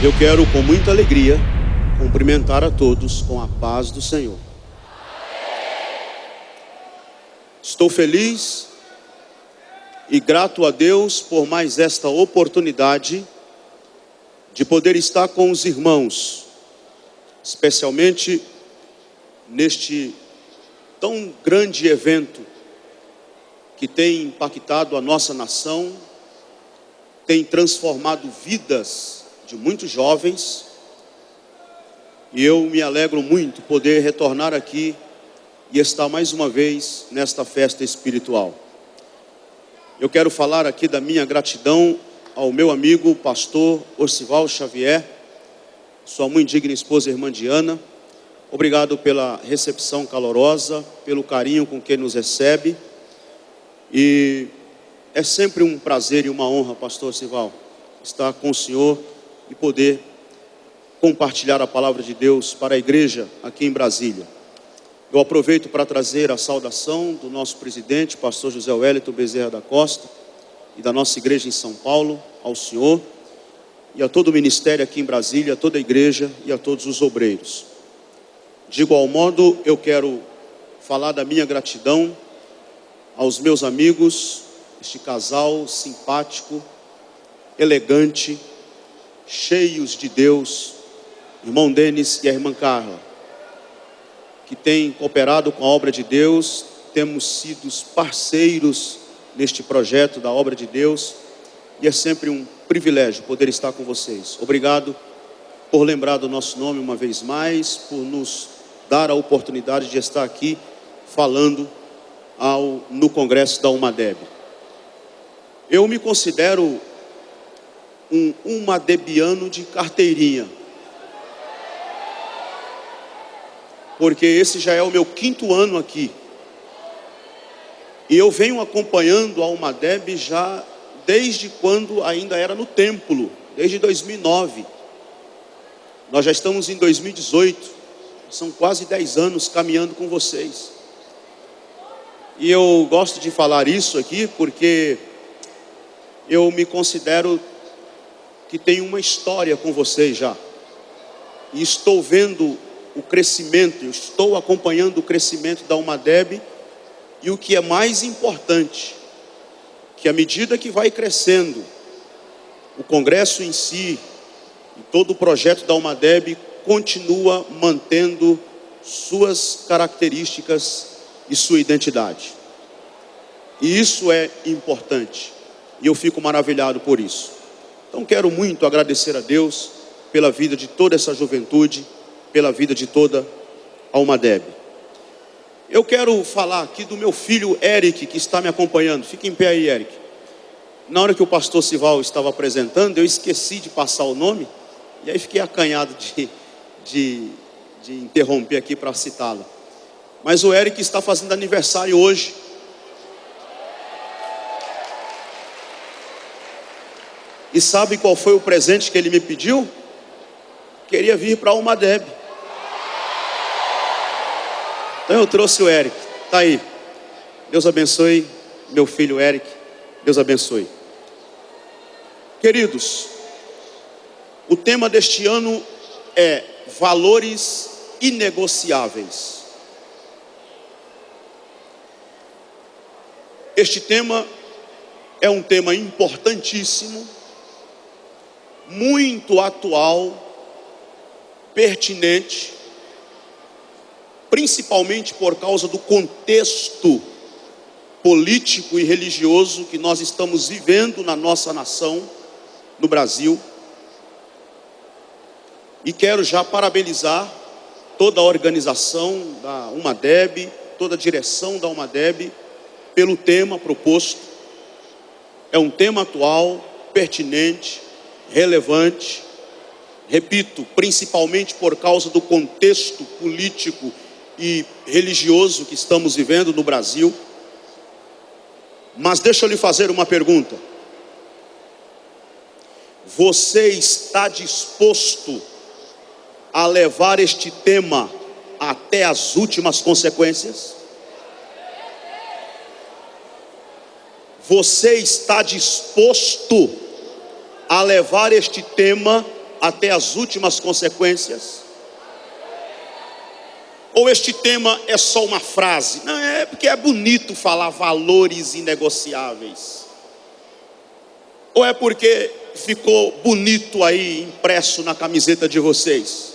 Eu quero com muita alegria cumprimentar a todos com a paz do Senhor. Estou feliz e grato a Deus por mais esta oportunidade de poder estar com os irmãos, especialmente neste tão grande evento que tem impactado a nossa nação, tem transformado vidas de muitos jovens, e eu me alegro muito poder retornar aqui e estar mais uma vez nesta festa espiritual. Eu quero falar aqui da minha gratidão ao meu amigo pastor Orcival Xavier, sua muito digna esposa, irmã Diana. Obrigado pela recepção calorosa, pelo carinho com que nos recebe, e é sempre um prazer e uma honra, pastor Orcival, estar com o senhor e poder compartilhar a palavra de Deus para a igreja aqui em Brasília. Eu aproveito para trazer a saudação do nosso presidente, pastor José Wellington Bezerra da Costa, e da nossa igreja em São Paulo, ao senhor, e a todo o ministério aqui em Brasília, a toda a igreja e a todos os obreiros. De igual modo, eu quero falar da minha gratidão aos meus amigos, este casal simpático, elegante, cheios de Deus, irmão Denis e a irmã Carla, que têm cooperado com a obra de Deus. Temos sido parceiros neste projeto da obra de Deus, e é sempre um privilégio poder estar com vocês. Obrigado por lembrar do nosso nome uma vez mais, por nos dar a oportunidade de estar aqui falando no congresso da UMADEB. Eu me considero um umadebiano de carteirinha, porque esse já é o meu 5º ano aqui, e eu venho acompanhando a UMADEB já desde quando ainda era no templo, desde 2009. Nós já estamos em 2018, são quase 10 anos caminhando com vocês. E eu gosto de falar isso aqui porque eu me considero que tenho uma história com vocês já, e estou vendo o crescimento, eu estou acompanhando o crescimento da UMADEB, e o que é mais importante, que à medida que vai crescendo o congresso em si, e todo o projeto da UMADEB continua mantendo suas características e sua identidade. E isso é importante, e eu fico maravilhado por isso. Então quero muito agradecer a Deus pela vida de toda essa juventude, pela vida de toda a UMADEB. Eu quero falar aqui do meu filho Eric, que está me acompanhando. Fique em pé aí, Eric. Na hora que o pastor Sival estava apresentando, eu esqueci de passar o nome, e aí fiquei acanhado de interromper aqui para citá-lo. Mas o Eric está fazendo aniversário hoje. E sabe qual foi o presente que ele me pediu? Queria vir para a UMADEB. Então eu trouxe o Eric, está aí. Deus abençoe meu filho Eric, Deus abençoe. Queridos, o tema deste ano é valores inegociáveis. Este tema é um tema importantíssimo, muito atual, pertinente, principalmente por causa do contexto político e religioso que nós estamos vivendo na nossa nação, no Brasil. E quero já parabenizar toda a organização da UMADEB, toda a direção da UMADEB, pelo tema proposto. É um tema atual, pertinente, relevante. Repito, principalmente por causa do contexto político e religioso que estamos vivendo no Brasil. Mas deixa eu lhe fazer uma pergunta. Você está disposto a levar este tema até as últimas consequências? Você está disposto a levar este tema até as últimas consequências? Ou este tema é só uma frase? Não, é porque é bonito falar valores inegociáveis. Ou é porque ficou bonito aí, impresso na camiseta de vocês?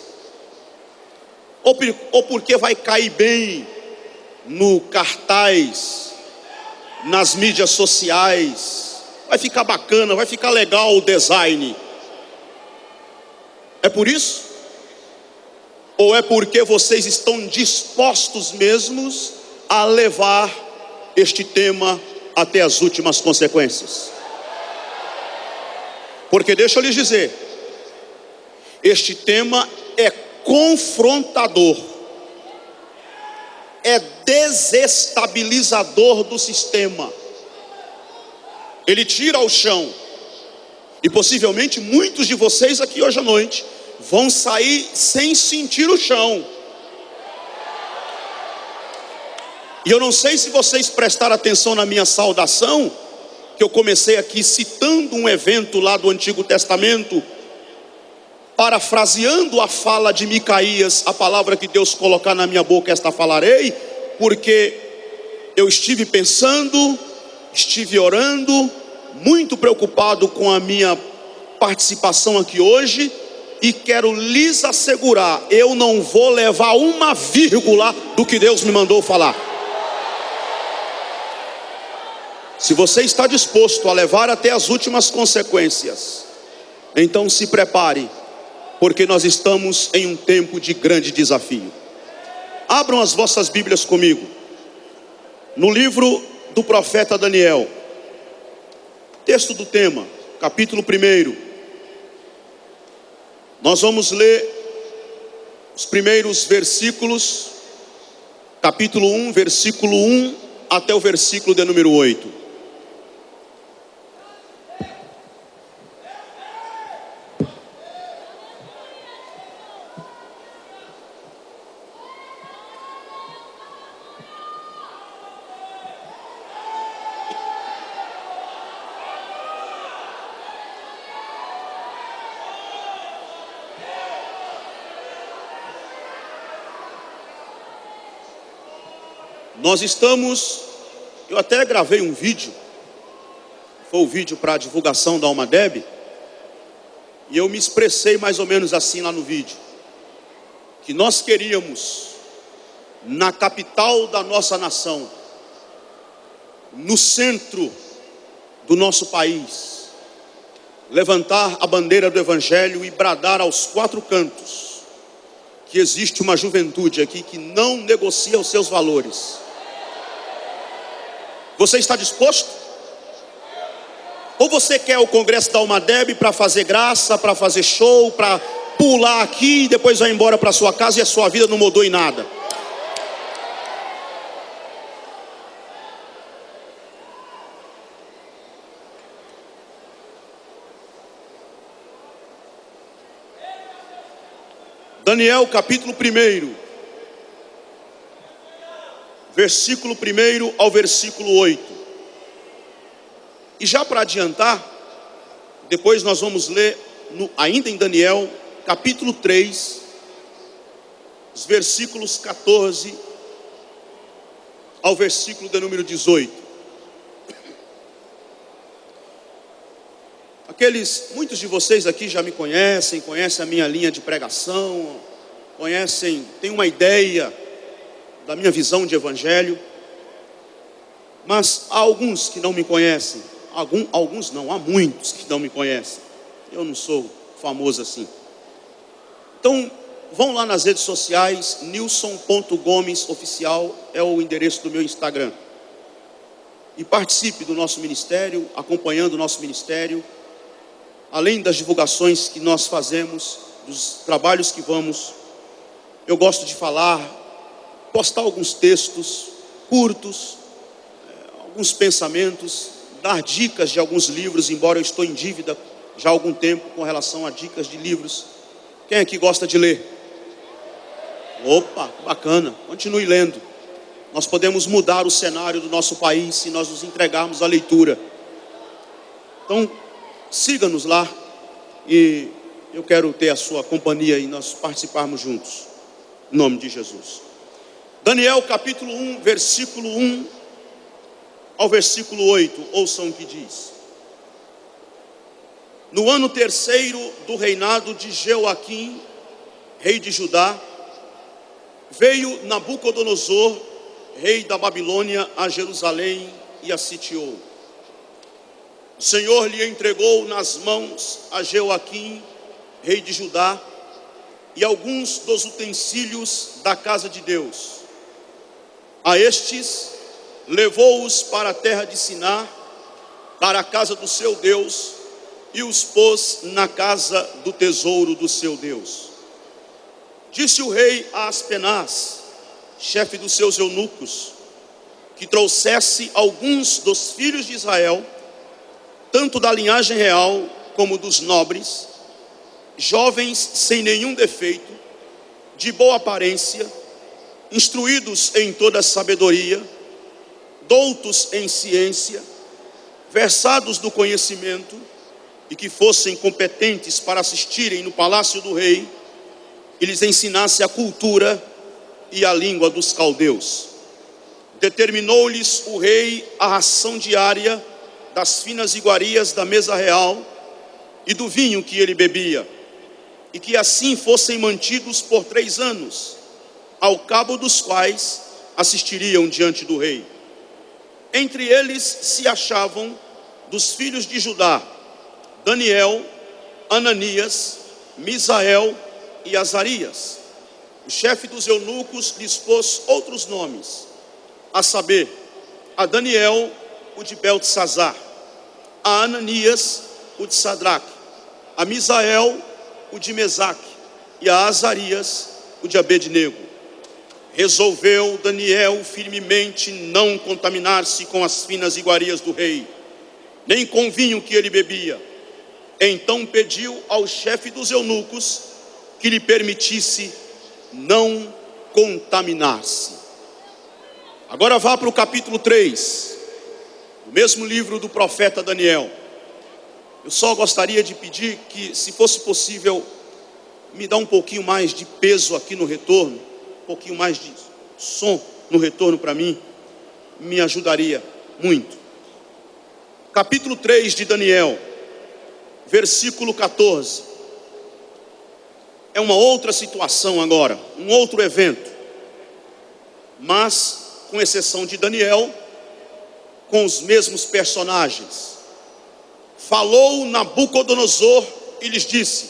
Ou porque vai cair bem no cartaz, nas mídias sociais, vai ficar bacana, vai ficar legal o design? É por isso? Ou é porque vocês estão dispostos mesmos a levar este tema até as últimas consequências? Porque deixa eu lhes dizer, este tema é confrontador, é desestabilizador do sistema. Ele tira ao chão. E possivelmente muitos de vocês aqui hoje à noite vão sair sem sentir o chão. E eu não sei se vocês prestaram atenção na minha saudação, que eu comecei aqui citando um evento lá do Antigo Testamento, parafraseando a fala de Micaías, a palavra que Deus colocar na minha boca, esta falarei, porque eu estive pensando, estive orando, muito preocupado com a minha participação aqui hoje, e quero lhes assegurar, eu não vou levar uma vírgula do que Deus me mandou falar. Se você está disposto a levar até as últimas consequências, então se prepare, porque nós estamos em um tempo de grande desafio. Abram as vossas Bíblias comigo, no livro do profeta Daniel, texto do tema, capítulo 1. Nós vamos ler os primeiros versículos, capítulo 1, versículo 1 até o versículo de número 8. Nós estamos, eu até gravei um vídeo, foi o vídeo para a divulgação da Almadeb, e eu me expressei mais ou menos assim lá no vídeo, que nós queríamos, na capital da nossa nação, no centro do nosso país, levantar a bandeira do Evangelho e bradar aos quatro cantos, que existe uma juventude aqui que não negocia os seus valores. Você está disposto? Ou você quer o congresso da Almadeb para fazer graça, para fazer show, para pular aqui e depois vai embora para sua casa e a sua vida não mudou em nada? Daniel capítulo 1, versículo 1 ao versículo 8. E já para adiantar, depois nós vamos ler, ainda em Daniel, capítulo 3, os versículos 14 ao versículo de número 18. Muitos de vocês aqui já me conhecem a minha linha de pregação, têm uma ideia da minha visão de evangelho, mas há alguns que não me conhecem, alguns não, há muitos que não me conhecem, eu não sou famoso assim. Então, vão lá nas redes sociais, nilson.gomes oficial é o endereço do meu Instagram, e participe do nosso ministério, acompanhando o nosso ministério, além das divulgações que nós fazemos, dos trabalhos que vamos, eu gosto de falar, postar alguns textos curtos, alguns pensamentos, dar dicas de alguns livros, embora eu estou em dívida já há algum tempo com relação a dicas de livros. Quem aqui gosta de ler? Opa, bacana, continue lendo. Nós podemos mudar o cenário do nosso país se nós nos entregarmos à leitura. Então, siga-nos lá e eu quero ter a sua companhia e nós participarmos juntos, em nome de Jesus. Daniel capítulo 1, versículo 1 ao versículo 8, ouçam o que diz. No ano terceiro do reinado de Jeoaquim, rei de Judá, veio Nabucodonosor, rei da Babilônia, a Jerusalém e a sitiou. O Senhor lhe entregou nas mãos a Jeoaquim, rei de Judá, e alguns dos utensílios da casa de Deus. A estes levou-os para a terra de Siná, para a casa do seu Deus, e os pôs na casa do tesouro do seu Deus. Disse o rei a Aspenaz, chefe dos seus eunucos, que trouxesse alguns dos filhos de Israel, tanto da linhagem real como dos nobres, jovens sem nenhum defeito, de boa aparência, instruídos em toda sabedoria, doutos em ciência, versados no conhecimento, e que fossem competentes para assistirem no palácio do rei, e lhes ensinasse a cultura e a língua dos caldeus. Determinou-lhes o rei a ração diária das finas iguarias da mesa real e do vinho que ele bebia, e que assim fossem mantidos por 3 anos, ao cabo dos quais assistiriam diante do rei. Entre eles se achavam dos filhos de Judá, Daniel, Ananias, Misael e Azarias. O chefe dos eunucos lhes pôs outros nomes, a saber, a Daniel, o de Beltesazar, a Ananias, o de Sadraque, a Misael, o de Mesaque, e a Azarias, o de Abednego. Resolveu Daniel firmemente não contaminar-se com as finas iguarias do rei, nem com o vinho que ele bebia. Então pediu ao chefe dos eunucos que lhe permitisse não contaminar-se. Agora vá para o capítulo 3, do mesmo livro do profeta Daniel. Eu só gostaria de pedir que, se fosse possível, me dá um pouquinho mais de peso aqui no retorno, um pouquinho mais de som no retorno para mim, me ajudaria muito. Capítulo 3 de Daniel, versículo 14. É uma outra situação agora, um outro evento, mas com exceção de Daniel, com os mesmos personagens. Falou Nabucodonosor e lhes disse: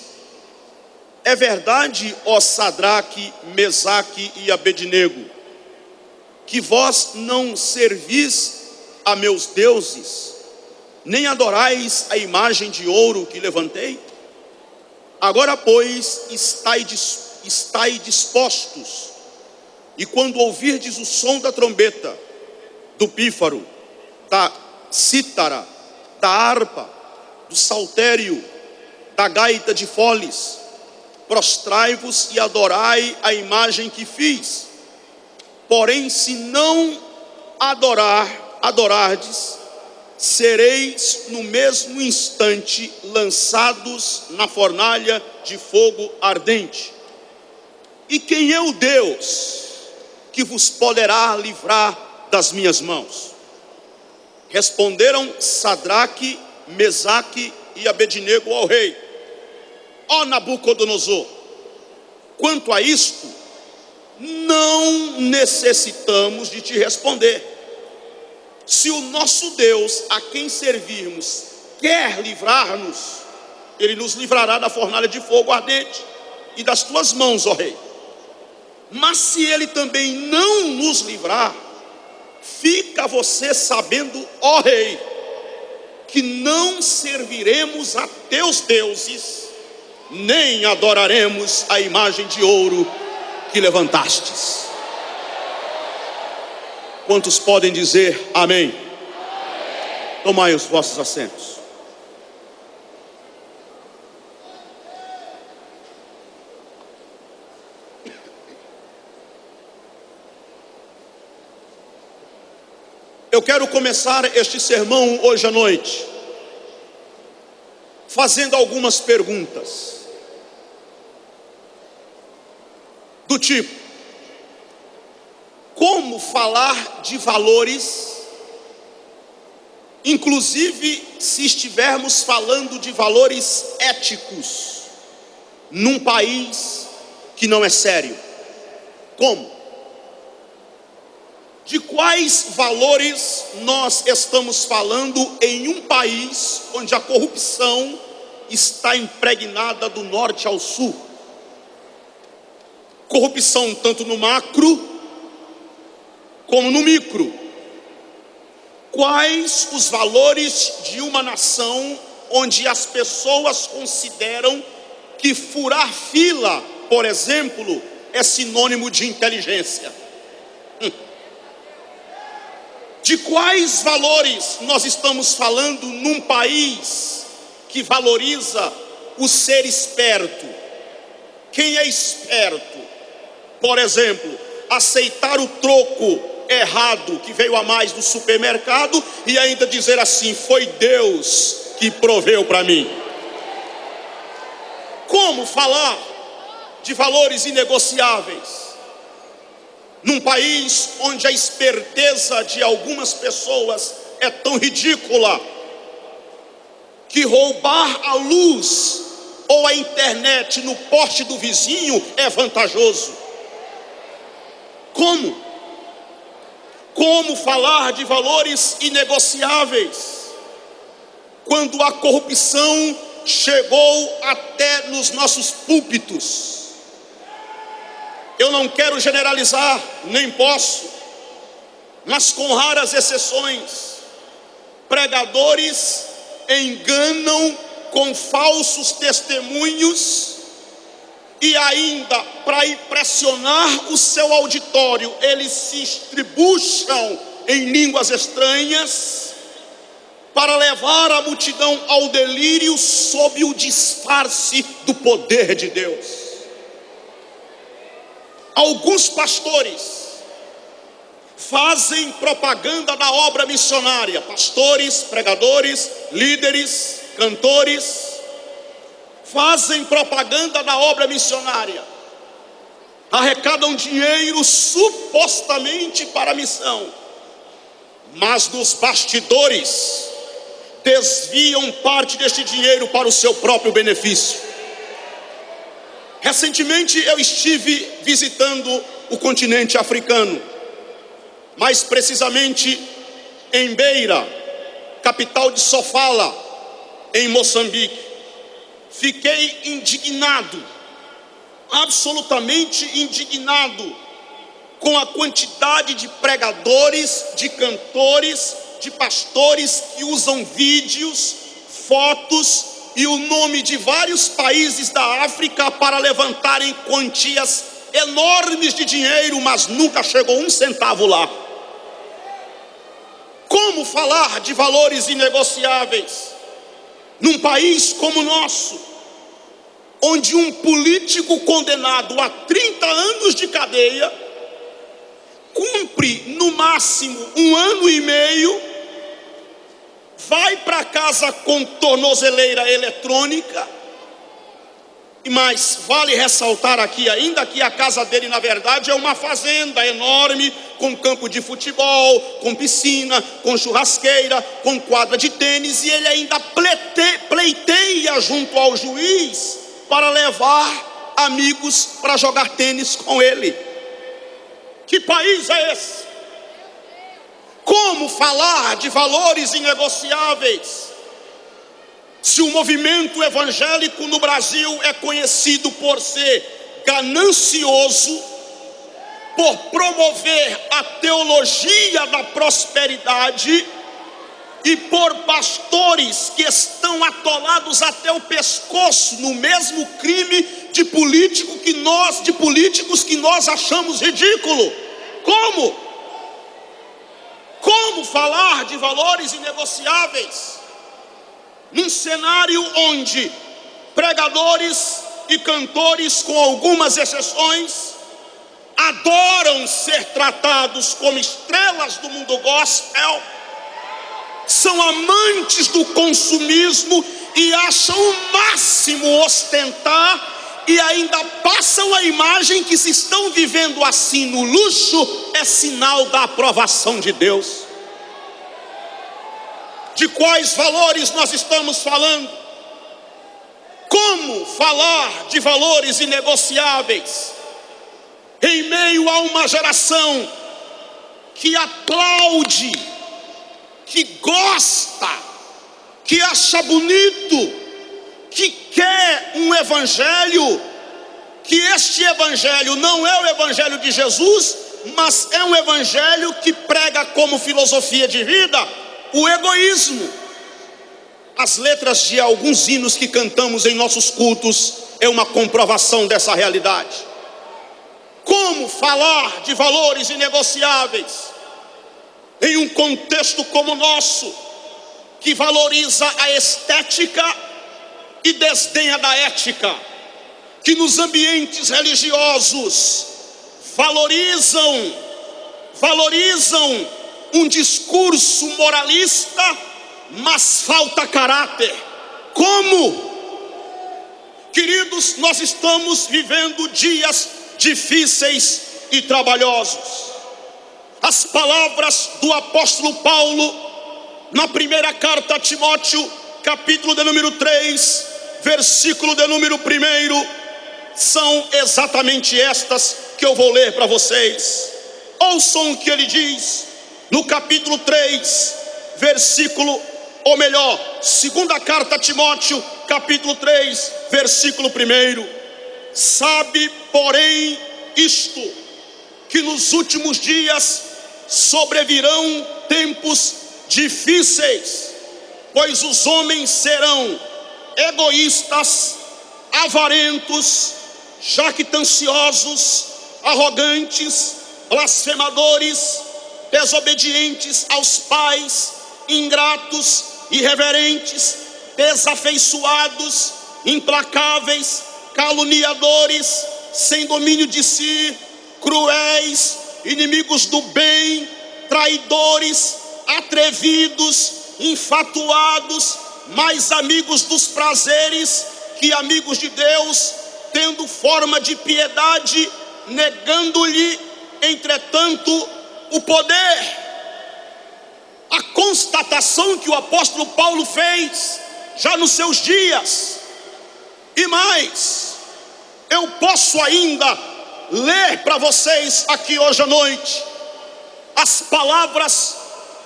é verdade, ó Sadraque, Mesaque e Abednego, que vós não servis a meus deuses, nem adorais a imagem de ouro que levantei? Agora, pois, estai dispostos, e quando ouvirdes o som da trombeta, do pífaro, da cítara, da harpa, do saltério, da gaita de foles, prostrai-vos e adorai a imagem que fiz. Porém, se não adorardes, sereis no mesmo instante lançados na fornalha de fogo ardente. E quem é o Deus que vos poderá livrar das minhas mãos? Responderam Sadraque, Mesaque e Abednego ao rei: ó Nabucodonosor, quanto a isto, não necessitamos de te responder. Se o nosso Deus, a quem servirmos, quer livrar-nos, ele nos livrará da fornalha de fogo ardente e das tuas mãos, ó rei. Mas se ele também não nos livrar, fica você sabendo, ó rei, que não serviremos a teus deuses, nem adoraremos a imagem de ouro que levantastes. Quantos podem dizer amém? Amém. Tomai os vossos assentos. Eu quero começar este sermão hoje à noite fazendo algumas perguntas. do tipo: como falar de valores, inclusive se estivermos falando de valores éticos, num país que não é sério? Como? De quais valores nós estamos falando em um país onde a corrupção está impregnada do norte ao sul? Corrupção tanto no macro como no micro. Quais os valores de uma nação onde as pessoas consideram que furar fila, por exemplo, é sinônimo de inteligência? De quais valores nós estamos falando num país que valoriza o ser esperto? Quem é esperto? Por exemplo, aceitar o troco errado que veio a mais do supermercado e ainda dizer assim: foi Deus que proveu para mim. Como falar de valores inegociáveis num país onde a esperteza de algumas pessoas é tão ridícula que roubar a luz ou a internet no poste do vizinho é vantajoso? Como falar de valores inegociáveis quando a corrupção chegou até nos nossos púlpitos? Eu não quero generalizar, nem posso, mas com raras exceções, pregadores enganam com falsos testemunhos e ainda, para impressionar o seu auditório, eles se estribucham em línguas estranhas para levar a multidão ao delírio sob o disfarce do poder de Deus. Alguns pastores fazem propaganda da obra missionária. Pastores, pregadores, líderes, cantores fazem propaganda da obra missionária, arrecadam dinheiro supostamente para a missão, mas nos bastidores desviam parte deste dinheiro para o seu próprio benefício. Recentemente eu estive visitando o continente africano, mais precisamente em Beira, capital de Sofala, em Moçambique. Fiquei indignado, absolutamente indignado, com a quantidade de pregadores, de cantores, de pastores que usam vídeos, fotos e o nome de vários países da África para levantarem quantias enormes de dinheiro, mas nunca chegou um centavo lá. Como falar de valores inegociáveis num país como o nosso, onde um político condenado a 30 anos de cadeia cumpre no máximo 1 ano e meio, vai para casa com tornozeleira eletrônica, e mais, vale ressaltar aqui ainda que a casa dele na verdade é uma fazenda enorme, com campo de futebol, com piscina, com churrasqueira, com quadra de tênis, e ele ainda pleiteia junto ao juiz para levar amigos para jogar tênis com ele. Que país é esse? Como falar de valores inegociáveis se o movimento evangélico no Brasil é conhecido por ser ganancioso, por promover a teologia da prosperidade e por pastores que estão atolados até o pescoço no mesmo crime de políticos que nós achamos ridículo? Como falar de valores inegociáveis num cenário onde pregadores e cantores, com algumas exceções, adoram ser tratados como estrelas do mundo gospel, são amantes do consumismo e acham o máximo ostentar e ainda passam a imagem que se estão vivendo assim no luxo, é sinal da aprovação de Deus. De quais valores nós estamos falando? Como falar de valores inegociáveis em meio a uma geração que aplaude, que gosta, que acha bonito, que quer um evangelho, que este evangelho não é o evangelho de Jesus, mas é um evangelho que prega como filosofia de vida o egoísmo. As letras de alguns hinos que cantamos em nossos cultos é uma comprovação dessa realidade. Como falar de valores inegociáveis em um contexto como o nosso, que valoriza a estética e desdenha da ética, que nos ambientes religiosos valorizam um discurso moralista, mas falta caráter? Como? Queridos, nós estamos vivendo dias difíceis e trabalhosos. As palavras do apóstolo Paulo na primeira carta a Timóteo, capítulo de número 3, versículo de número 1, são exatamente estas que eu vou ler para vocês. Ouçam o que ele diz no capítulo 3, versículo, ou melhor, segunda carta a Timóteo, capítulo 3, versículo 1. Sabe, porém, isto, que nos últimos dias sobrevirão tempos difíceis, pois os homens serão egoístas, avarentos, jactanciosos, arrogantes, blasfemadores, desobedientes aos pais, ingratos, irreverentes, desafeiçoados, implacáveis, caluniadores, sem domínio de si, cruéis, inimigos do bem, traidores, atrevidos, infatuados, mais amigos dos prazeres que amigos de Deus, tendo forma de piedade, negando-lhe, entretanto, o poder. A constatação que o apóstolo Paulo fez já nos seus dias. E mais, eu posso ainda ler para vocês aqui hoje à noite as palavras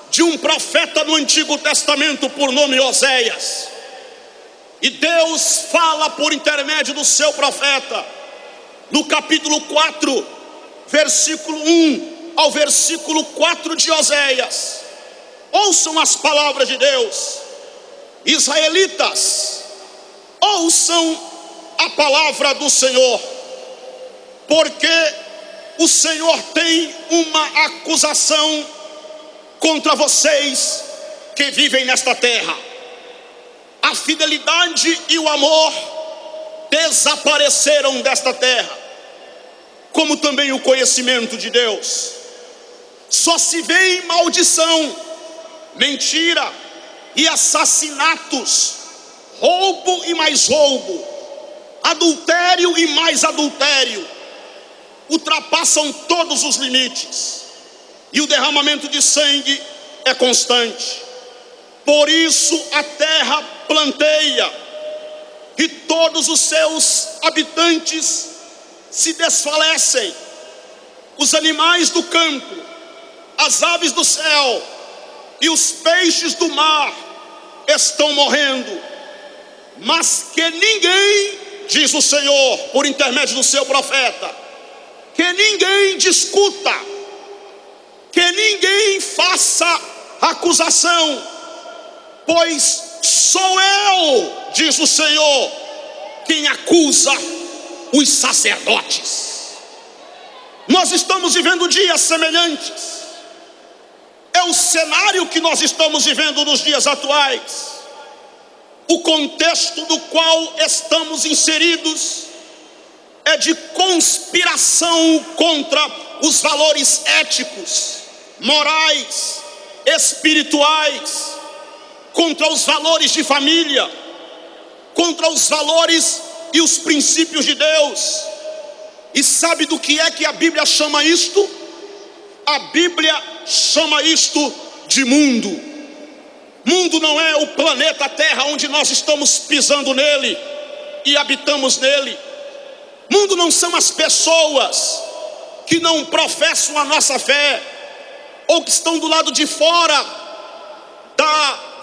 de um profeta no Antigo Testamento por nome Oséias. E Deus fala por intermédio do seu profeta no capítulo 4, versículo 1 ao versículo 4 de Oséias. Ouçam as palavras de Deus. Israelitas, ouçam a palavra do Senhor, porque o Senhor tem uma acusação contra vocês que vivem nesta terra. A fidelidade e o amor desapareceram desta terra, como também o conhecimento de Deus. Só se vê em maldição, mentira e assassinatos, roubo e mais roubo, adultério e mais adultério, ultrapassam todos os limites, e o derramamento de sangue é constante. Por isso a terra planteia, e todos os seus habitantes se desfalecem. Os animais do campo, as aves do céu e os peixes do mar estão morrendo. Mas que ninguém, diz o Senhor por intermédio do seu profeta, que ninguém discuta, que ninguém faça acusação, pois sou eu, diz o Senhor, quem acusa os sacerdotes. Nós estamos vivendo dias semelhantes. É o cenário que nós estamos vivendo nos dias atuais. O contexto do qual estamos inseridos é de conspiração contra os valores éticos, morais, espirituais, contra os valores de família, contra os valores e os princípios de Deus. E sabe do que é que a Bíblia chama isto? A Bíblia chama isto de mundo. Mundo não é o planeta Terra onde nós estamos pisando nele e habitamos nele. Mundo não são as pessoas que não professam a nossa fé, ou que estão do lado de fora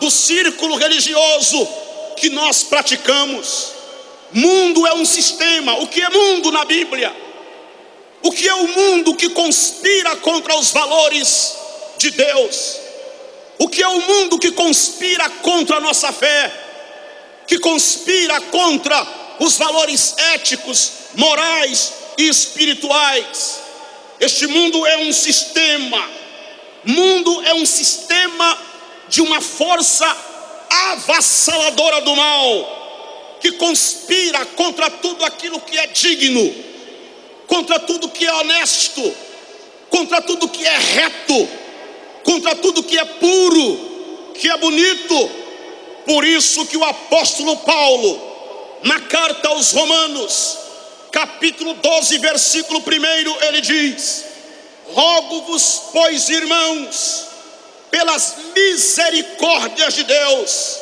do círculo religioso que nós praticamos. Mundo é um sistema. O que é mundo na Bíblia? O que é o mundo que conspira contra os valores de Deus? O que é o mundo que conspira contra a nossa fé? Que conspira contra os valores éticos, morais e espirituais? Este mundo é um sistema. Mundo é um sistema de uma força avassaladora do mal, que conspira contra tudo aquilo que é digno, contra tudo que é honesto, contra tudo que é reto, contra tudo que é puro, que é bonito. Por isso que o apóstolo Paulo, na carta aos Romanos, capítulo 12, versículo 1, ele diz: rogo-vos, pois, irmãos, pelas misericórdias de Deus,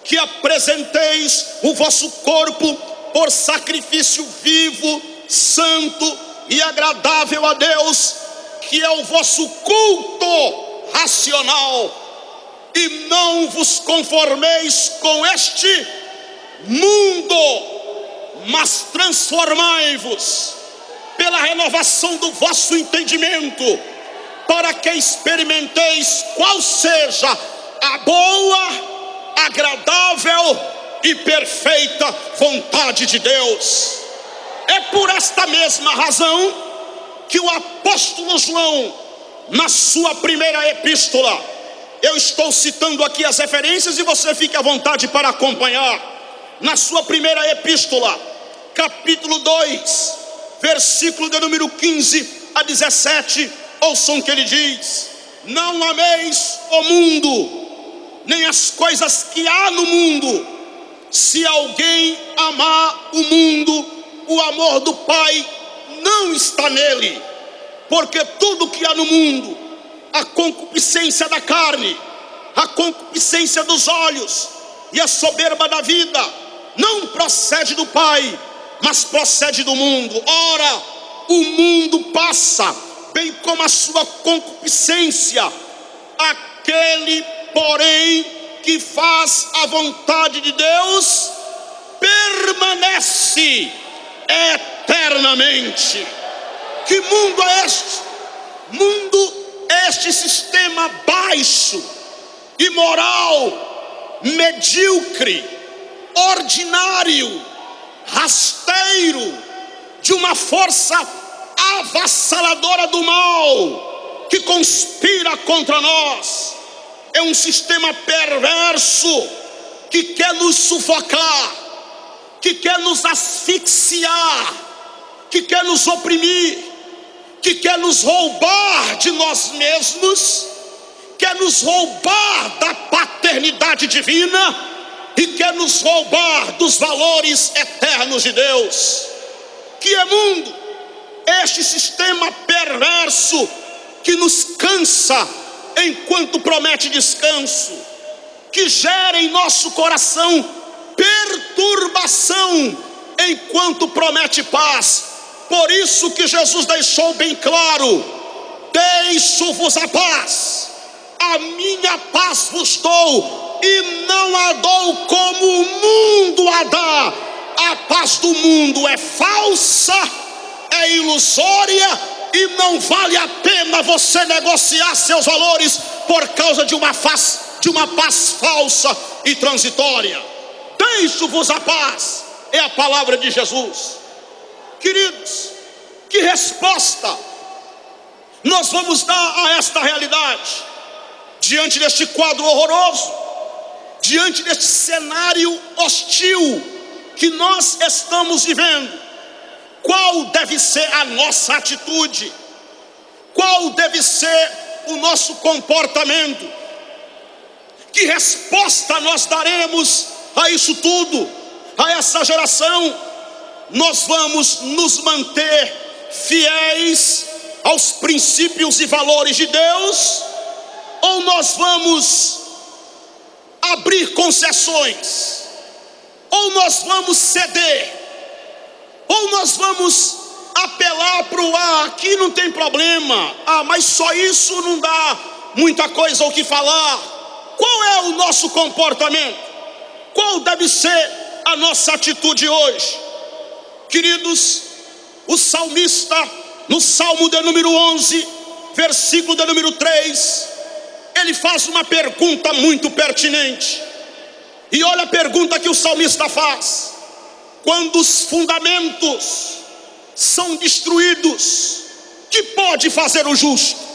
que apresenteis o vosso corpo por sacrifício vivo, santo e agradável a Deus, que é o vosso culto racional. E não vos conformeis com este mundo, mas transformai-vos pela renovação do vosso entendimento, para que experimenteis qual seja a boa, agradável e perfeita vontade de Deus. É por esta mesma razão que o apóstolo João, na sua primeira epístola, eu estou citando aqui as referências e você fique à vontade para acompanhar. Na sua primeira epístola, capítulo 2, versículo de número 15 a 17, ouçam o que ele diz: não ameis o mundo, nem as coisas que há no mundo. Se alguém amar o mundo, o amor do Pai não está nele. Porque tudo que há no mundo, a concupiscência da carne, a concupiscência dos olhos e a soberba da vida, não procede do Pai, mas procede do mundo. Ora, o mundo passa, bem como a sua concupiscência. Aquele, porém, que faz a vontade de Deus, permanece eternamente. Que mundo é este? Mundo é este sistema baixo, imoral, medíocre, ordinário, rasteiro, de uma força avassaladora do mal, que conspira contra nós. É um sistema perverso, que quer nos sufocar, que quer nos asfixiar, que quer nos oprimir, que quer nos roubar de nós mesmos, quer nos roubar da paternidade divina e quer nos roubar dos valores eternos de Deus. Que é mundo? Este sistema perverso que nos cansa enquanto promete descanso, que gera em nosso coração perturbação enquanto promete paz. Por isso que Jesus deixou bem claro: deixo-vos a paz, a minha paz vos dou, e não a dou como o mundo a dá. A paz do mundo é falsa, é ilusória, e não vale a pena você negociar seus valores por causa de uma paz falsa e transitória. Deixo-vos a paz, é a palavra de Jesus. Queridos, que resposta nós vamos dar a esta realidade, diante deste quadro horroroso, diante deste cenário hostil que nós estamos vivendo? Qual deve ser a nossa atitude? Qual deve ser o nosso comportamento? Que resposta nós daremos a isso tudo, a essa geração nós vamos nos manter fiéis aos princípios e valores de Deus, ou nós vamos abrir concessões, ou nós vamos ceder, ou nós vamos apelar para o aqui não tem problema, mas só isso não dá muita coisa o que falar. Qual é o nosso comportamento? Qual deve ser a nossa atitude hoje? Queridos, o salmista, no Salmo de número 11, versículo de número 3, ele faz uma pergunta muito pertinente. E olha a pergunta que o salmista faz: quando os fundamentos são destruídos, que pode fazer o justo?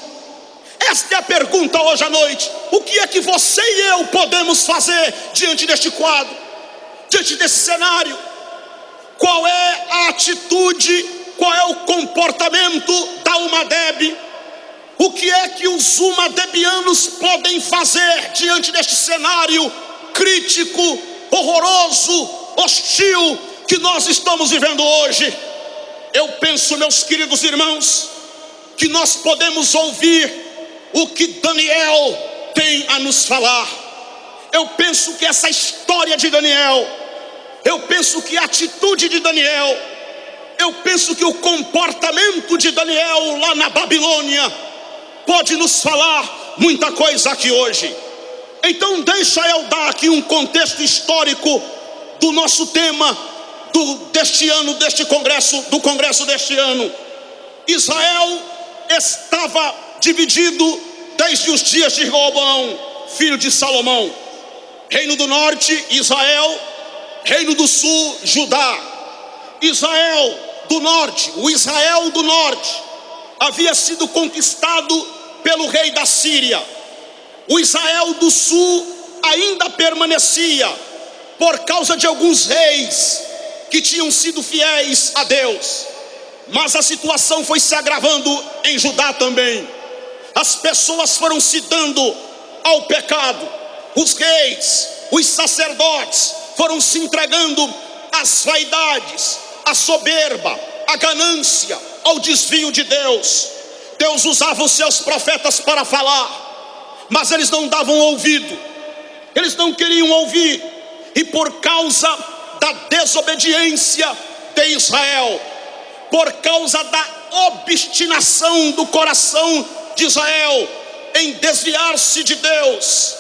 Esta é a pergunta hoje à noite. O que é que você e eu podemos fazer diante deste quadro, diante desse cenário? Qual é a atitude, qual é o comportamento da Umadeb? O que é que os umadebianos podem fazer diante deste cenário crítico, horroroso, hostil que nós estamos vivendo hoje? Eu penso, meus queridos irmãos, que nós podemos ouvir o que Daniel tem a nos falar. Eu penso que essa história de Daniel, eu penso que a atitude de Daniel, eu penso que o comportamento de Daniel lá na Babilônia pode nos falar muita coisa aqui hoje. Então deixa eu dar aqui um contexto histórico do nosso tema deste ano, deste congresso, do congresso deste ano. Israel estava dividido desde os dias de Roboão, filho de Salomão. Reino do norte, Israel. Reino do sul, Judá. Israel do norte, o Israel do norte, havia sido conquistado pelo rei da Síria. O Israel do sul ainda permanecia por causa de alguns reis que tinham sido fiéis a Deus. Mas a situação foi se agravando em Judá também. As pessoas foram se dando ao pecado. Os reis, os sacerdotes foram se entregando às vaidades, à soberba, à ganância, ao desvio de Deus. Deus usava os seus profetas para falar, mas eles não davam ouvido, eles não queriam ouvir. E por causa da desobediência de Israel, por causa da obstinação do coração de Israel em desviar-se de Deus,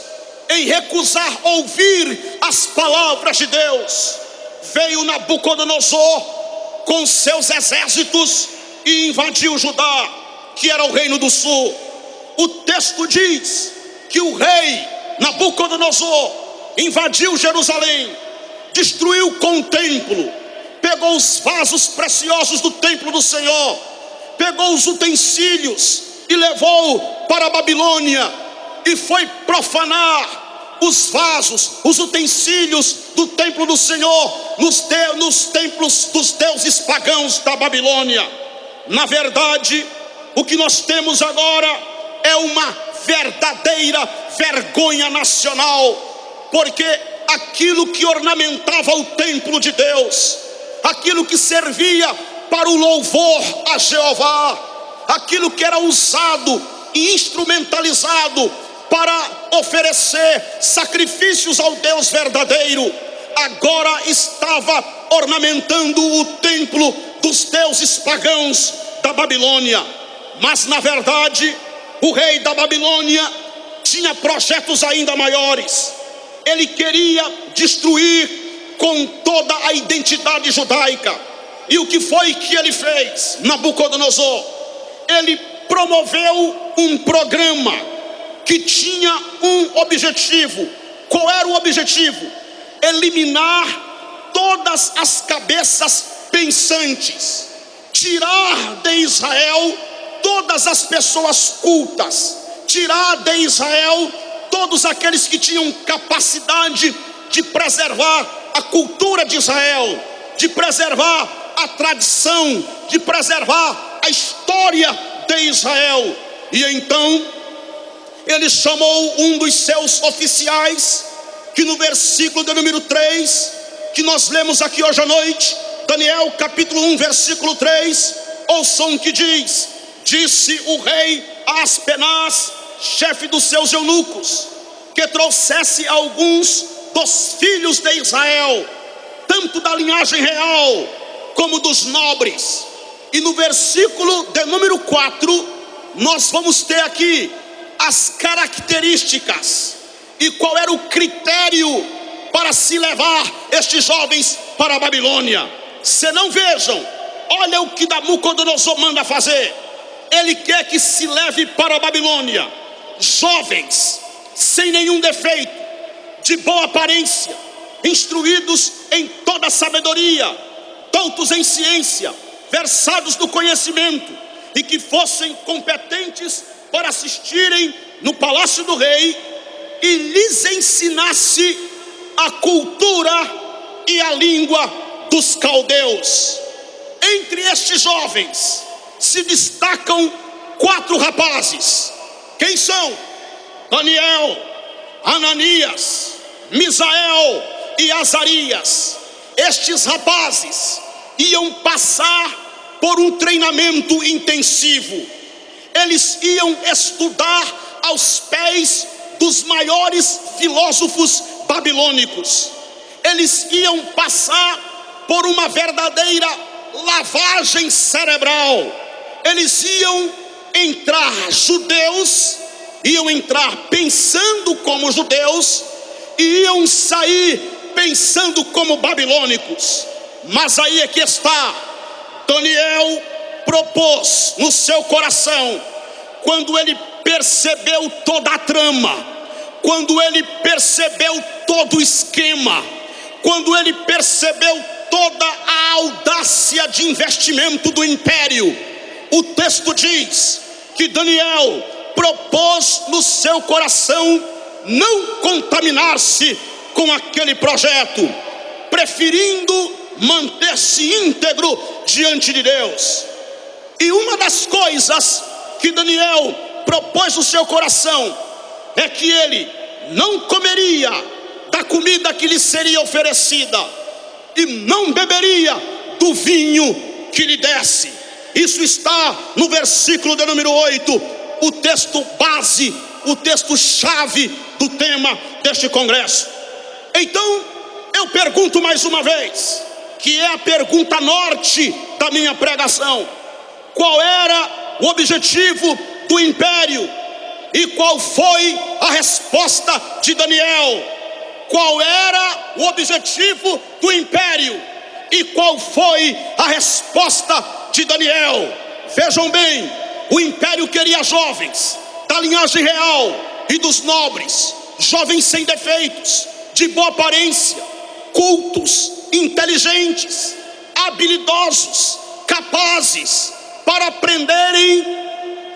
em recusar ouvir as palavras de Deus, veio Nabucodonosor com seus exércitos e invadiu Judá, que era o reino do sul. O texto diz que o rei Nabucodonosor invadiu Jerusalém, destruiu com o templo, pegou os vasos preciosos do templo do Senhor, pegou os utensílios e levou para a Babilônia, e foi profanar os vasos, os utensílios do templo do Senhor nos templos dos deuses pagãos da Babilônia. Na verdade, o que nós temos agora é uma verdadeira vergonha nacional, porque aquilo que ornamentava o templo de Deus, aquilo que servia para o louvor a Jeová, aquilo que era usado e instrumentalizado para oferecer sacrifícios ao Deus verdadeiro, agora estava ornamentando o templo dos deuses pagãos da Babilônia. Mas na verdade, o rei da Babilônia tinha projetos ainda maiores. Ele queria destruir com toda a identidade judaica. E o que foi que ele fez? Nabucodonosor, ele promoveu um programa que tinha um objetivo. Qual era o objetivo? Eliminar todas as cabeças pensantes, tirar de Israel todas as pessoas cultas, tirar de Israel todos aqueles que tinham capacidade de preservar a cultura de Israel, de preservar a tradição, de preservar a história de Israel. E então ele chamou um dos seus oficiais, que no versículo de número 3, que nós lemos aqui hoje à noite, Daniel capítulo 1, versículo 3, ouçam o que diz: disse o rei a Aspenaz, chefe dos seus eunucos, que trouxesse alguns dos filhos de Israel, tanto da linhagem real como dos nobres. E no versículo de número 4, nós vamos ter aqui as características e qual era o critério para se levar estes jovens para a Babilônia. Se não vejam, olha o que Nabucodonosor manda fazer. Ele quer que se leve para a Babilônia jovens sem nenhum defeito, de boa aparência, instruídos em toda a sabedoria, doutos em ciência, versados no conhecimento, e que fossem competentes para assistirem no palácio do rei e lhes ensinasse a cultura e a língua dos caldeus. Entre estes jovens se destacam 4 rapazes. Quem são? Daniel, Ananias, Misael e Azarias. Estes rapazes iam passar por um treinamento intensivo. Eles iam estudar aos pés dos maiores filósofos babilônicos. Eles iam passar por uma verdadeira lavagem cerebral. Eles iam entrar judeus, iam entrar pensando como judeus e iam sair pensando como babilônicos. Mas aí é que está. Daniel propôs no seu coração, quando ele percebeu toda a trama, quando ele percebeu todo o esquema, quando ele percebeu toda a audácia de investimento do império, o texto diz que Daniel propôs no seu coração não contaminar-se com aquele projeto, preferindo manter-se íntegro diante de Deus. E uma das coisas que Daniel propôs no seu coração é que ele não comeria da comida que lhe seria oferecida e não beberia do vinho que lhe desse. Isso está no versículo de número 8, o texto base, o texto chave do tema deste congresso. Então eu pergunto mais uma vez, que é a pergunta norte da minha pregação: qual era o objetivo do império e qual foi a resposta de Daniel? Qual era o objetivo do império e qual foi a resposta de Daniel? Vejam bem, o império queria jovens da linhagem real e dos nobres, jovens sem defeitos, de boa aparência, cultos, inteligentes, habilidosos, capazes para aprenderem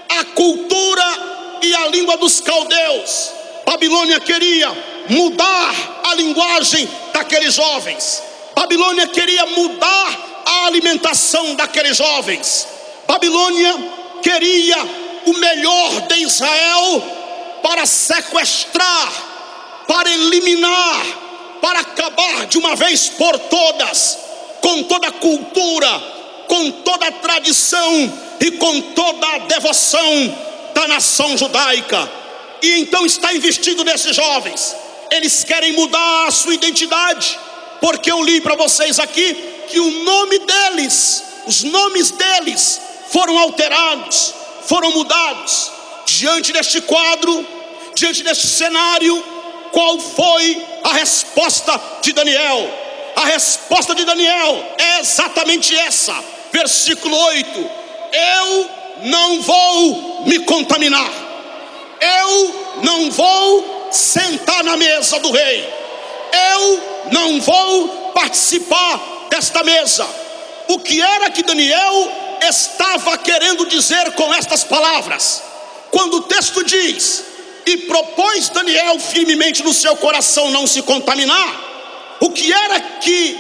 a cultura e a língua dos caldeus. Babilônia queria mudar a linguagem daqueles jovens. Babilônia queria mudar a alimentação daqueles jovens. Babilônia queria o melhor de Israel para sequestrar, para eliminar, para acabar de uma vez por todas com toda a cultura, com toda a tradição e com toda a devoção da nação judaica. E então está investido nesses jovens. Eles querem mudar a sua identidade, porque eu li para vocês aqui que o nome deles, os nomes deles foram alterados, foram mudados. Diante deste quadro, diante deste cenário, qual foi a resposta de Daniel? A resposta de Daniel é exatamente essa, versículo 8: eu não vou me contaminar, eu não vou sentar na mesa do rei, eu não vou participar desta mesa. O que era que Daniel estava querendo dizer com estas palavras? Quando o texto diz: e propôs Daniel firmemente no seu coração não se contaminar, o que era que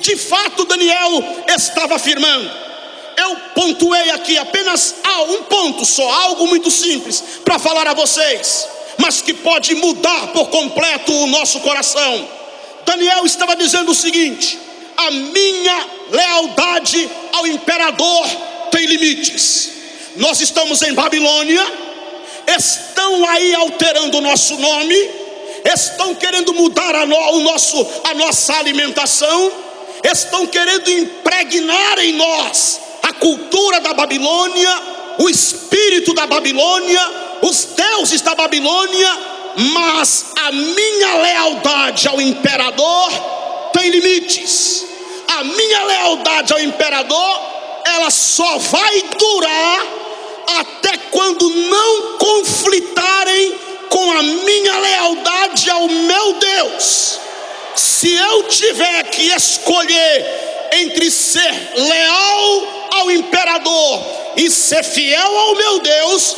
de fato Daniel estava afirmando? Eu pontuei aqui apenas um ponto só, algo muito simples para falar a vocês, mas que pode mudar por completo o nosso coração. Daniel estava dizendo o seguinte: a minha lealdade ao imperador tem limites. Nós estamos em Babilônia, estão aí alterando o nosso nome, estão querendo mudar a nossa alimentação, estão querendo impregnar em nós a cultura da Babilônia, o espírito da Babilônia, os deuses da Babilônia, mas a minha lealdade ao imperador tem limites. A minha lealdade ao imperador, ela só vai durar até quando não conflitarem com a minha lealdade ao meu Deus. Se eu tiver que escolher entre ser leal ao imperador e ser fiel ao meu Deus,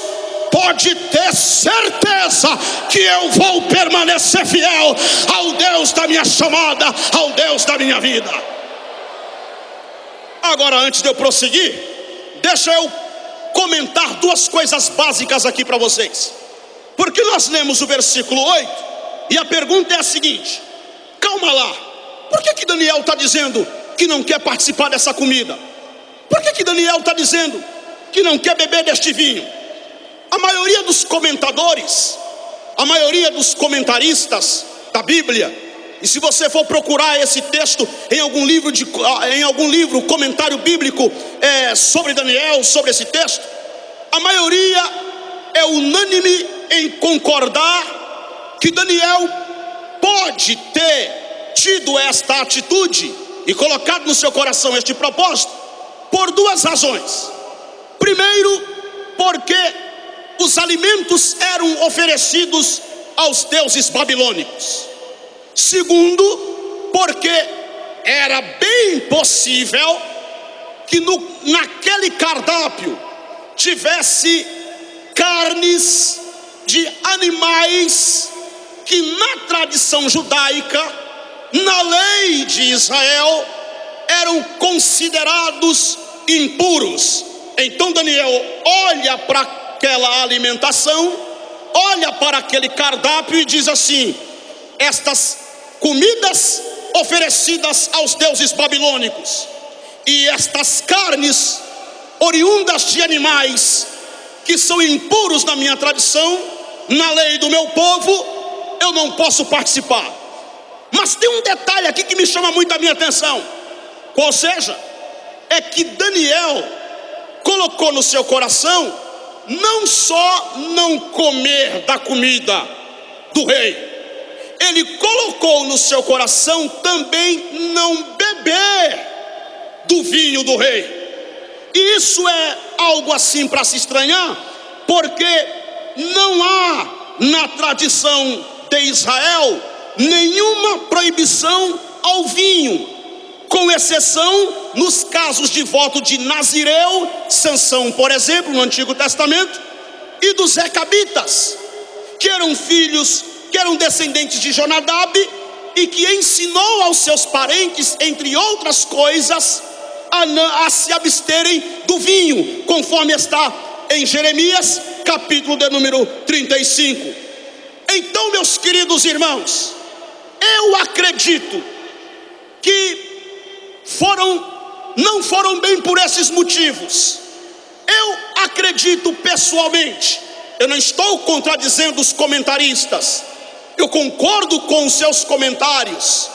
pode ter certeza que eu vou permanecer fiel ao Deus da minha chamada, ao Deus da minha vida. Agora, antes de eu prosseguir, deixa eu comentar duas coisas básicas aqui para vocês. Porque nós lemos o versículo 8 e a pergunta é a seguinte: calma lá, por que Daniel está dizendo que não quer participar dessa comida? Por que Daniel está dizendo que não quer beber deste vinho? A maioria dos comentadores, a maioria dos comentaristas da Bíblia, e se você for procurar esse texto em algum livro, comentário bíblico sobre Daniel, sobre esse texto, a maioria é unânime em concordar que Daniel pode ter tido esta atitude e colocado no seu coração este propósito por duas razões. Primeiro, porque os alimentos eram oferecidos aos deuses babilônicos. Segundo, porque era bem possível que naquele cardápio tivesse carnes de animais que na tradição judaica, na lei de Israel, eram considerados impuros. Então Daniel olha para aquela alimentação, olha para aquele cardápio e diz assim: estas comidas oferecidas aos deuses babilônicos e estas carnes oriundas de animais que são impuros na minha tradição, na lei do meu povo, eu não posso participar. Mas tem um detalhe aqui que me chama muito a minha atenção. Qual seja? É que Daniel colocou no seu coração não só não comer da comida do rei, ele colocou no seu coração também não beber do vinho do rei. E isso é algo assim para se estranhar, porque não há na tradição de Israel nenhuma proibição ao vinho, com exceção nos casos de voto de Nazireu, Sansão, por exemplo, no Antigo Testamento, e dos Recabitas, que eram filhos, que eram descendentes de Jonadab, e que ensinou aos seus parentes, entre outras coisas, a se absterem do vinho, conforme está em Jeremias, capítulo de número 35. Então, meus queridos irmãos, eu acredito que não foram bem por esses motivos. Eu acredito pessoalmente, eu não estou contradizendo os comentaristas, eu concordo com os seus comentários.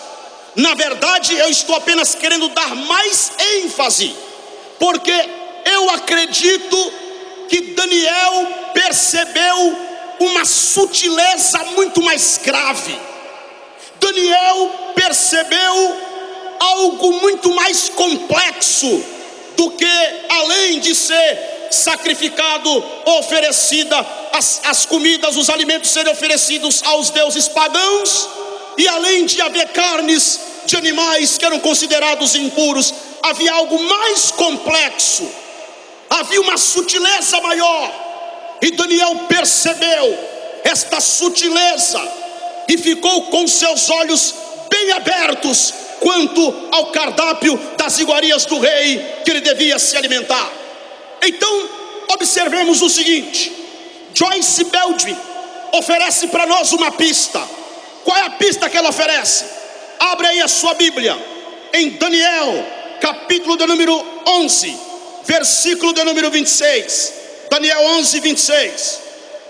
Na verdade, eu estou apenas querendo dar mais ênfase, porque eu acredito que Daniel percebeu uma sutileza muito mais grave. Daniel percebeu algo muito mais complexo do que, além de ser sacrificado, oferecida as comidas, os alimentos serem oferecidos aos deuses pagãos, e além de haver carnes de animais que eram considerados impuros, havia algo mais complexo, havia uma sutileza maior, e Daniel percebeu esta sutileza e ficou com seus olhos bem abertos quanto ao cardápio das iguarias do rei que ele devia se alimentar. Então, observemos o seguinte: Joyce Baldwin oferece para nós uma pista. Qual é a pista que ela oferece? Abre aí a sua Bíblia em Daniel, capítulo de número 11, versículo de número 26. Daniel 11, 26.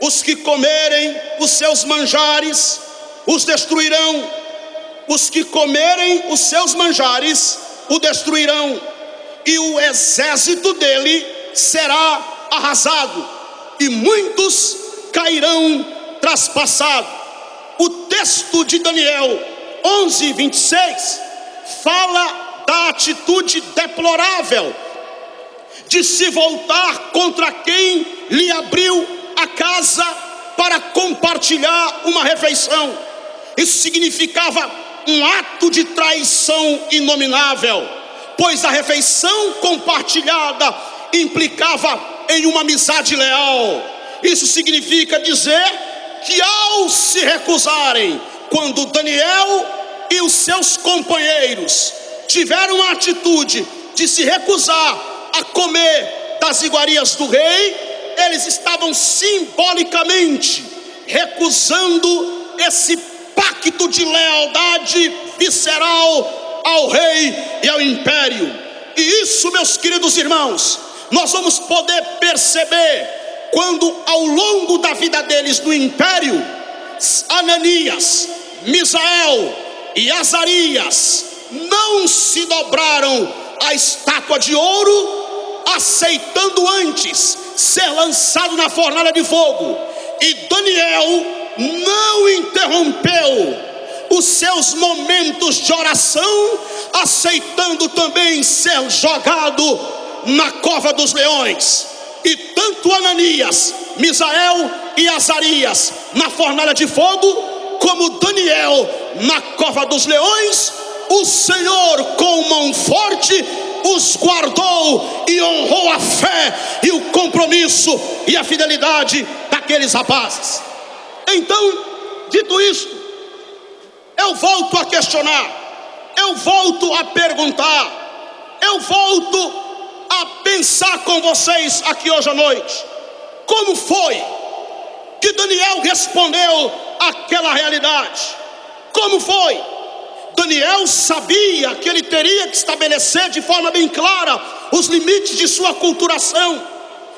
Os que comerem os seus manjares os destruirão. Os que comerem os seus manjares o destruirão, e o exército dele será arrasado, e muitos cairão traspassados. O texto de Daniel 11, 26 fala da atitude deplorável de se voltar contra quem lhe abriu a casa para compartilhar uma refeição. Isso significava um ato de traição inominável, pois a refeição compartilhada implicava em uma amizade leal. Isso significa dizer que ao se recusarem, quando Daniel e os seus companheiros tiveram a atitude de se recusar a comer das iguarias do rei, eles estavam simbolicamente recusando esse pacto de lealdade visceral ao rei e ao império. E isso, meus queridos irmãos, nós vamos poder perceber quando ao longo da vida deles no império, Ananias, Misael e Azarias não se dobraram à estátua de ouro, aceitando antes ser lançado na fornalha de fogo. E Daniel não interrompeu os seus momentos de oração, aceitando também ser jogado na cova dos leões. E tanto Ananias, Misael e Azarias na fornalha de fogo, como Daniel na cova dos leões, o Senhor com mão forte os guardou e honrou a fé e o compromisso e a fidelidade daqueles rapazes. Então, dito isto, eu volto a questionar, eu volto a perguntar, eu volto a pensar com vocês aqui hoje à noite. Como foi que Daniel respondeu àquela realidade? Como foi? Daniel sabia que ele teria que estabelecer de forma bem clara os limites de sua aculturação,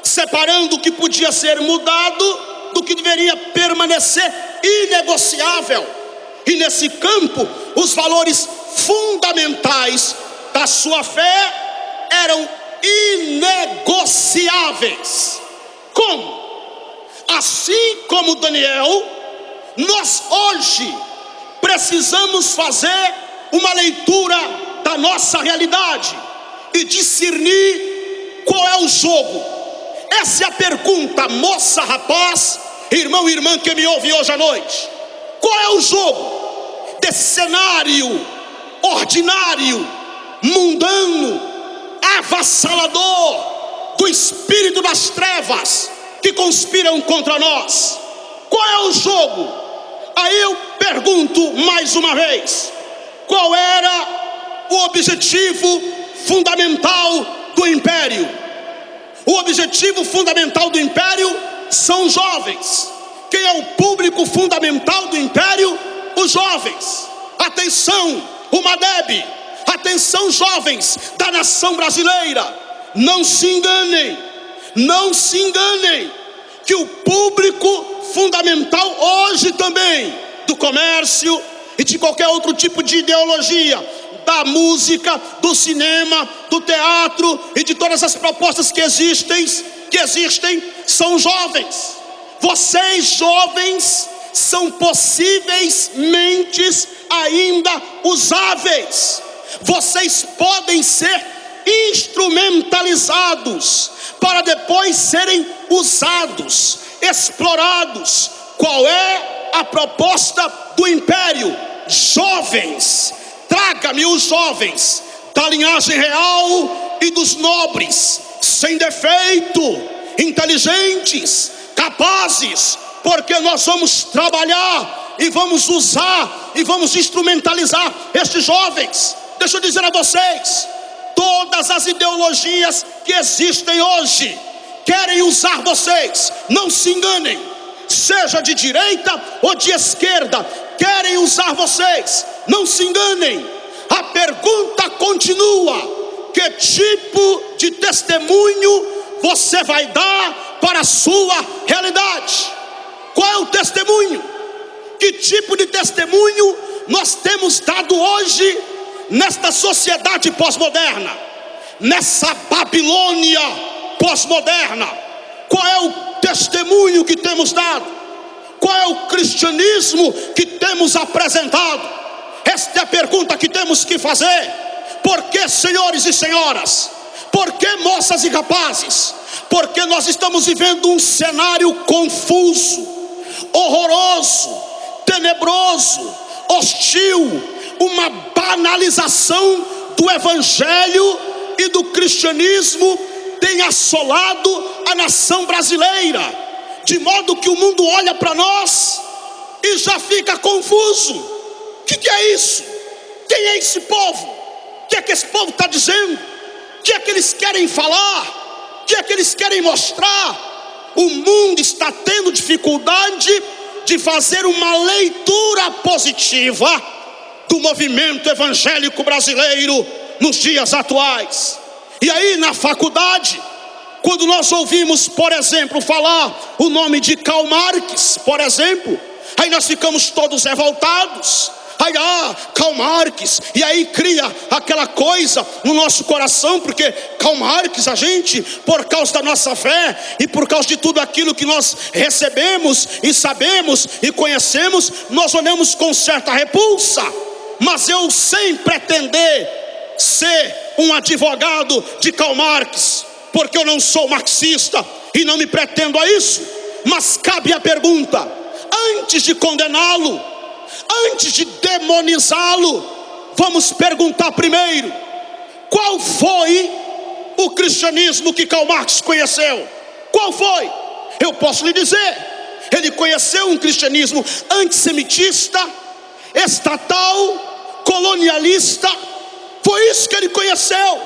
separando o que podia ser mudado do que deveria permanecer inegociável. E nesse campo, os valores fundamentais da sua fé eram inegociáveis. Como? Assim como Daniel, nós hoje precisamos fazer uma leitura da nossa realidade e discernir qual é o jogo. Essa é a pergunta, moça, rapaz, irmão e irmã que me ouve hoje à noite. Qual é o jogo desse cenário ordinário, mundano, avassalador do espírito das trevas que conspiram contra nós? Qual é o jogo? Aí eu pergunto mais uma vez: qual era o objetivo fundamental do império? O objetivo fundamental do império são os jovens. Quem é o público fundamental do império? Os jovens. Atenção, o Madeb. Atenção, jovens da nação brasileira. Não se enganem. Não se enganem. Que o público fundamental hoje também do comércio e de qualquer outro tipo de ideologia, da música, do cinema, do teatro e de todas as propostas que existem, são jovens. Vocês jovens são possíveis mentes ainda usáveis. Vocês podem ser instrumentalizados para depois serem usados, explorados. Qual é a proposta do império? Jovens. Traga-me os jovens da linhagem real e dos nobres, sem defeito, inteligentes, capazes, porque nós vamos trabalhar e vamos usar e vamos instrumentalizar estes jovens. Deixa eu dizer a vocês, todas as ideologias que existem hoje querem usar vocês. Não se enganem, seja de direita ou de esquerda, querem usar vocês. Não se enganem. a pergunta continua: que tipo de testemunho você vai dar para a sua realidade? Qual é o testemunho? Que tipo de testemunho nós temos dado hoje nesta sociedade pós-moderna, nessa Babilônia pós-moderna? Qual é o testemunho que temos dado? Qual é o cristianismo que temos apresentado? Esta é a pergunta que temos que fazer. Por que, senhores e senhoras? Por que, moças e rapazes? Porque nós estamos vivendo um cenário confuso, horroroso, tenebroso, hostil, uma banalização do evangelho e do cristianismo tem assolado a nação brasileira, de modo que o mundo olha para nós e já fica confuso. O que é isso? Quem é esse povo? O que é que esse povo está dizendo? O que é que eles querem falar? O que é que eles querem mostrar? O mundo está tendo dificuldade de fazer uma leitura positiva do movimento evangélico brasileiro nos dias atuais. E aí na faculdade, quando nós ouvimos, por exemplo, falar o nome de Karl Marx, por exemplo, aí nós ficamos todos revoltados. Aí, Karl Marx, e aí cria aquela coisa no nosso coração, porque Karl Marx, a gente, por causa da nossa fé e por causa de tudo aquilo que nós recebemos e sabemos e conhecemos, nós olhamos com certa repulsa. Mas eu, sem pretender ser um advogado de Karl Marx, porque eu não sou marxista e não me pretendo a isso, mas cabe a pergunta: antes de condená-lo, antes de demonizá-lo, vamos perguntar primeiro: qual foi o cristianismo que Karl Marx conheceu? Qual foi? Eu posso lhe dizer: ele conheceu um cristianismo antissemitista, estatal, colonialista. Foi isso que ele conheceu.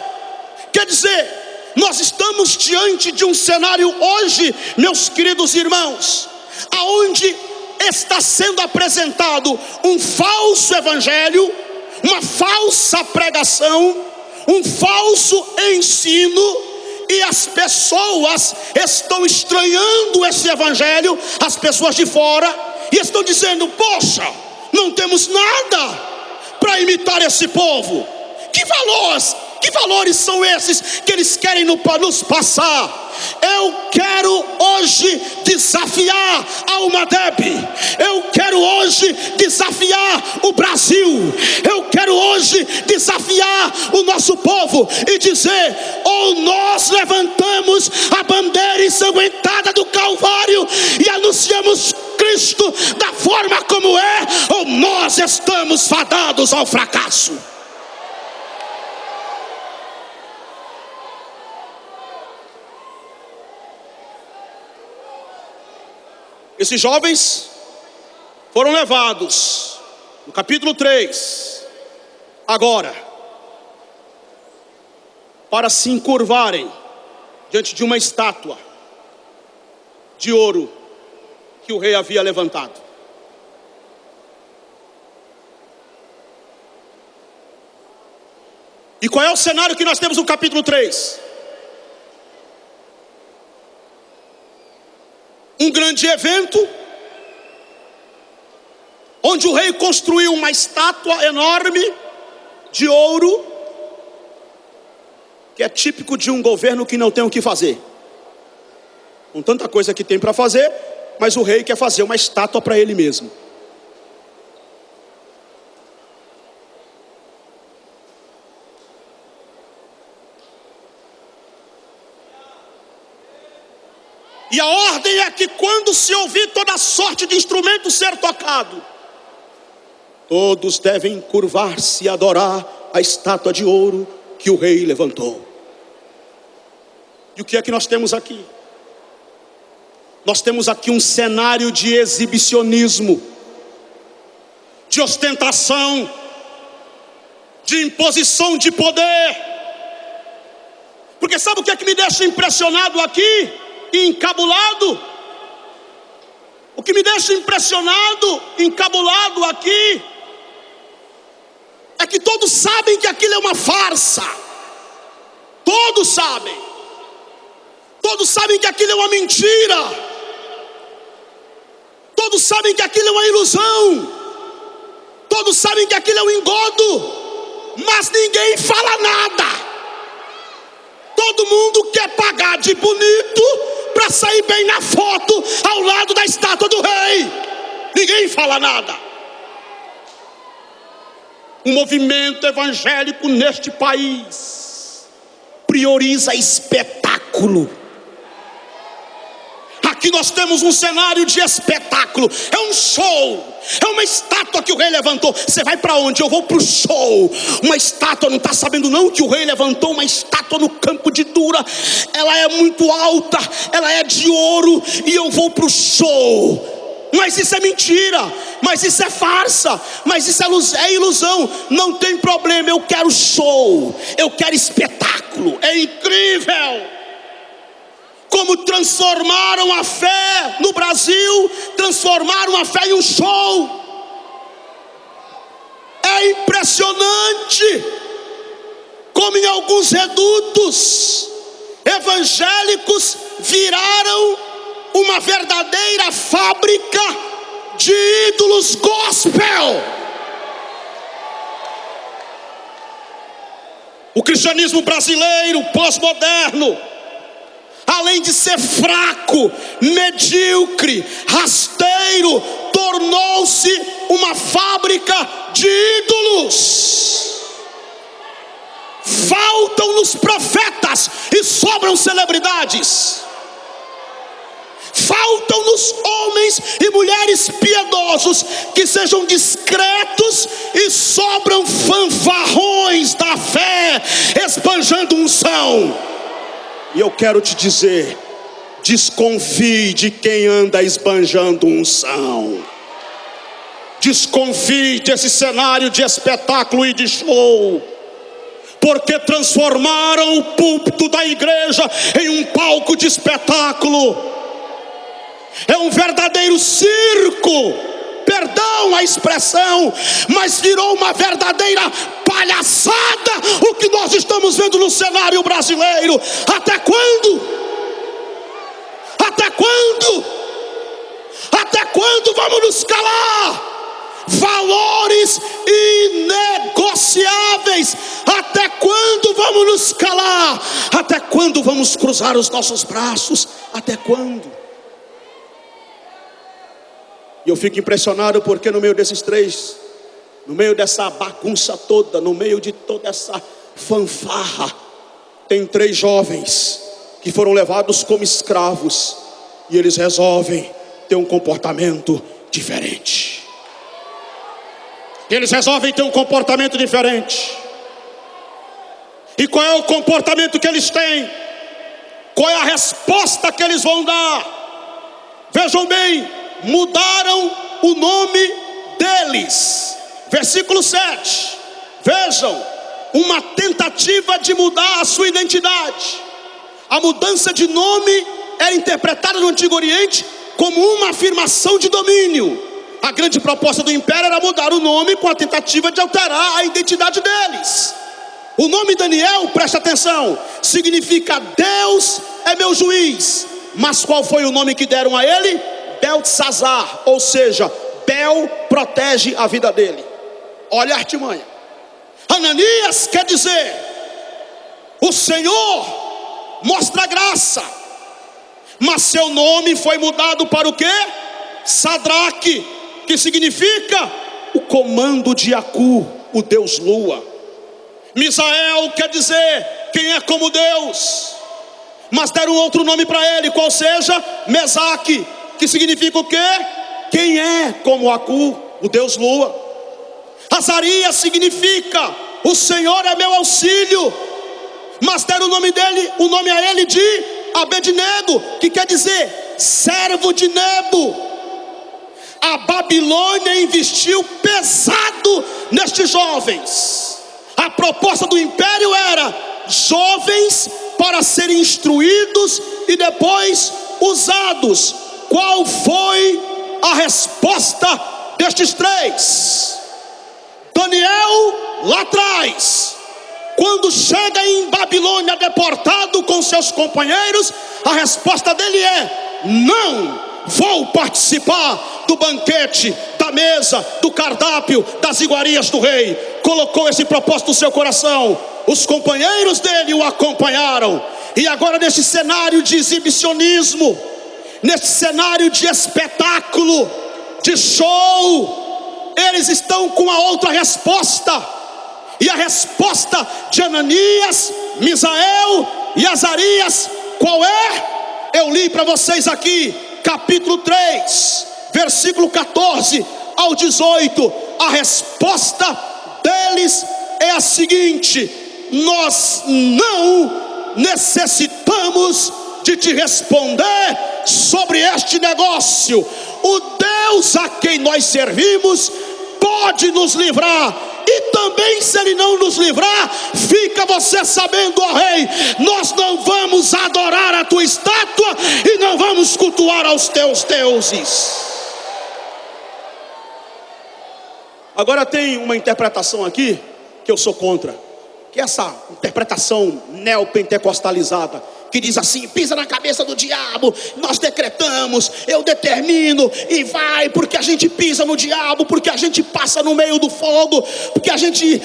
Quer dizer, nós estamos diante de um cenário hoje, meus queridos irmãos, aonde está sendo apresentado um falso evangelho, uma falsa pregação, um falso ensino, e as pessoas estão estranhando esse evangelho, as pessoas de fora, e estão dizendo: poxa, não temos nada para imitar esse povo. Que valores são esses que eles querem nos passar? Eu quero hoje desafiar a UMADEB. Eu quero hoje desafiar o Brasil. Eu quero hoje desafiar o nosso povo e dizer: ou nós levantamos a bandeira ensanguentada do Calvário e anunciamos Cristo da forma como é, ou nós estamos fadados ao fracasso. Esses jovens foram levados, no capítulo 3, agora, para se encurvarem diante de uma estátua de ouro que o rei havia levantado. E qual é o cenário que nós temos no capítulo 3? Um grande evento, onde o rei construiu uma estátua enorme de ouro, que é típico de um governo que não tem o que fazer, com tanta coisa que tem para fazer, mas o rei quer fazer uma estátua para ele mesmo. E a ordem é que quando se ouvir toda sorte de instrumento ser tocado, todos devem curvar-se e adorar a estátua de ouro que o rei levantou. E o que é que nós temos aqui? Nós temos aqui um cenário de exibicionismo, de ostentação, de imposição de poder. Porque sabe o que é que me deixa impressionado aqui? E encabulado? O que me deixa impressionado, encabulado aqui, é que todos sabem que aquilo é uma farsa. Todos sabem. Todos sabem que aquilo é uma mentira. Todos sabem que aquilo é uma ilusão. Todos sabem que aquilo é um engodo. Mas ninguém fala nada. Todo mundo quer pagar de bonito para sair bem na foto ao lado da estátua do rei. Ninguém fala nada. O movimento evangélico neste país prioriza espetáculo. Aqui nós temos um cenário de espetáculo. É um show. É uma estátua que o rei levantou. Você vai para onde? Eu vou para o show. Uma estátua, não está sabendo não que o rei levantou uma estátua no campo de Dura. Ela é muito alta, ela é de ouro, e eu vou para o show. Mas isso é mentira, mas isso é farsa, mas isso é ilusão. Não tem problema, eu quero show, eu quero espetáculo. É incrível como transformaram a fé no Brasil, transformaram a fé em um show. É impressionante como em alguns redutos evangélicos viraram uma verdadeira fábrica de ídolos gospel. O cristianismo brasileiro pós-moderno, além de ser fraco, medíocre, rasteiro, tornou-se uma fábrica de ídolos. Faltam-nos profetas e sobram celebridades. Faltam-nos homens e mulheres piedosos que sejam discretos e sobram fanfarrões da fé, esbanjando unção. E eu quero te dizer, desconfie de quem anda esbanjando unção. Desconfie desse cenário de espetáculo e de show, porque transformaram o púlpito da igreja em um palco de espetáculo. É um verdadeiro circo, perdão a expressão, mas virou uma verdadeira palhaçada o que nós estamos vendo no cenário brasileiro. Até quando? Até quando? Até quando vamos nos calar? Valores inegociáveis. Até quando vamos nos calar? Até quando vamos cruzar os nossos braços? Até quando? E eu fico impressionado porque no meio desses três, no meio dessa bagunça toda, no meio de toda essa fanfarra, tem três jovens que foram levados como escravos, e eles resolvem ter um comportamento diferente. Eles resolvem ter um comportamento diferente. E qual é o comportamento que eles têm? Qual é a resposta que eles vão dar? Vejam bem, mudaram o nome deles. Versículo 7. Vejam, uma tentativa de mudar a sua identidade. A mudança de nome era interpretada no Antigo Oriente como uma afirmação de domínio. A grande proposta do império era mudar o nome com a tentativa de alterar a identidade deles. O nome Daniel, presta atenção, significa Deus é meu juiz. Mas qual foi o nome que deram a ele? Beltesazar, ou seja, Bel protege a vida dele. Olha a artimanha. Ananias quer dizer, o Senhor mostra graça. Mas seu nome foi mudado para o quê? Sadraque, que significa o comando de Acu, o Deus Lua. Misael quer dizer quem é como Deus. Mas deram outro nome para ele, qual seja? Mesaque, que significa o quê? Quem é como Acu, o Deus Lua. Azarias significa o Senhor é meu auxílio. Mas deram o nome a ele de Abednego, que quer dizer servo de Nebo. A Babilônia investiu pesado nestes jovens. A proposta do império era jovens para serem instruídos e depois usados. Qual foi a resposta destes três? Daniel, lá atrás, quando chega em Babilônia deportado com seus companheiros, a resposta dele é: não vou participar do banquete, da mesa, do cardápio, das iguarias do rei. Colocou esse propósito no seu coração. Os companheiros dele o acompanharam. E agora, nesse cenário de exibicionismo, nesse cenário de espetáculo, de show, eles estão com a outra resposta. E a resposta de Ananias, Misael e Azarias, qual é? Eu li para vocês aqui, capítulo 3, versículo 14 ao 18. A resposta deles é a seguinte: nós não necessitamos de te responder sobre este negócio. O Deus a quem nós servimos pode nos livrar, e também se ele não nos livrar, fica você sabendo, ó rei, nós não vamos adorar a tua estátua e não vamos cultuar aos teus deuses. Agora tem uma interpretação aqui que eu sou contra, que é essa interpretação neopentecostalizada, que diz assim: pisa na cabeça do diabo, nós decretamos, eu determino, e vai, porque a gente pisa no diabo, porque a gente passa no meio do fogo, porque a gente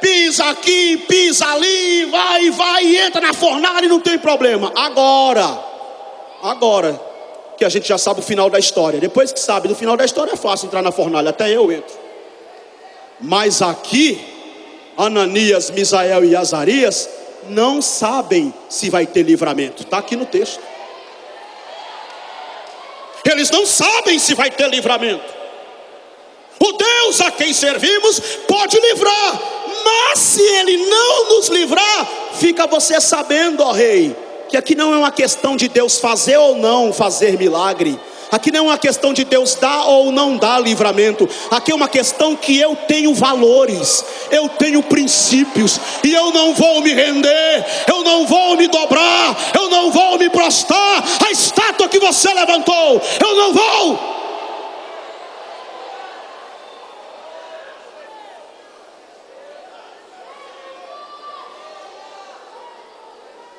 pisa aqui, pisa ali, vai e entra na fornalha e não tem problema. Agora que a gente já sabe o final da história, depois que sabe do final da história é fácil entrar na fornalha, até eu entro. Mas aqui, Ananias, Misael e Azarias não sabem se vai ter livramento. Está aqui no texto. Eles não sabem se vai ter livramento. O Deus a quem servimos pode livrar, mas se ele não nos livrar, fica você sabendo, ó rei, que aqui não é uma questão de Deus fazer ou não fazer milagre. Aqui não é uma questão de Deus dar ou não dar livramento. Aqui é uma questão que eu tenho valores, eu tenho princípios, e eu não vou me render, eu não vou me dobrar, eu não vou me prostrar à estátua que você levantou. Eu não vou.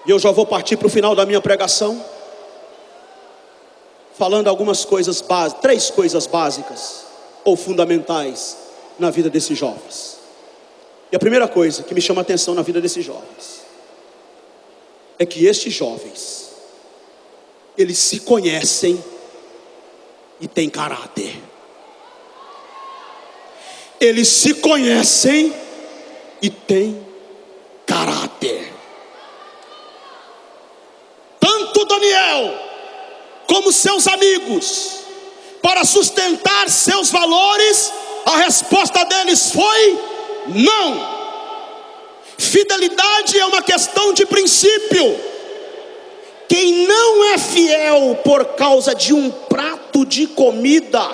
E eu já vou partir para o final da minha pregação, falando algumas coisas básicas, 3 coisas básicas ou fundamentais na vida desses jovens. E a primeira coisa que me chama a atenção na vida desses jovens é que estes jovens, eles se conhecem e têm caráter. Eles se conhecem e têm caráter. Tanto Daniel como seus amigos, para sustentar seus valores, a resposta deles foi não. Fidelidade é uma questão de princípio. Quem não é fiel por causa de um prato de comida,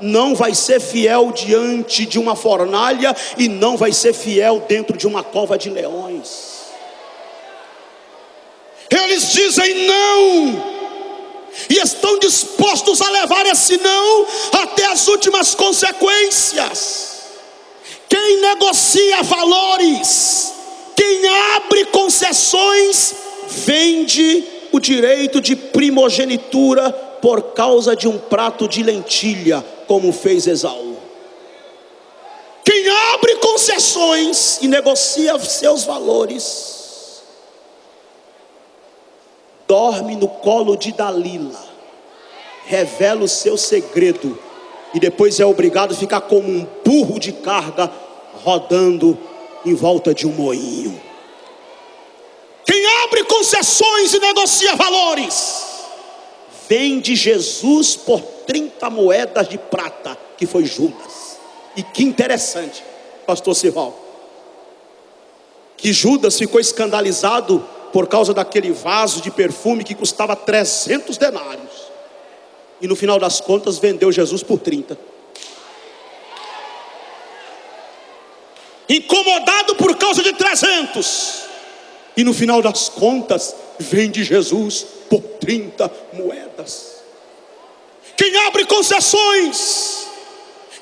não vai ser fiel diante de uma fornalha, e não vai ser fiel dentro de uma cova de leões. Eles dizem não, e estão dispostos a levar esse não até as últimas consequências. Quem negocia valores, quem abre concessões, vende o direito de primogenitura por causa de um prato de lentilha, como fez Esaú. Quem abre concessões e negocia seus valores, dorme no colo de Dalila, revela o seu segredo, e depois é obrigado a ficar como um burro de carga, rodando em volta de um moinho. Quem abre concessões e negocia valores, vende Jesus por 30 moedas de prata, que foi Judas. E que interessante, pastor Sival, que Judas ficou escandalizado por causa daquele vaso de perfume que custava 300 denários. E no final das contas vendeu Jesus por 30. Incomodado por causa de 300. E no final das contas vende Jesus por 30 moedas. Quem abre concessões,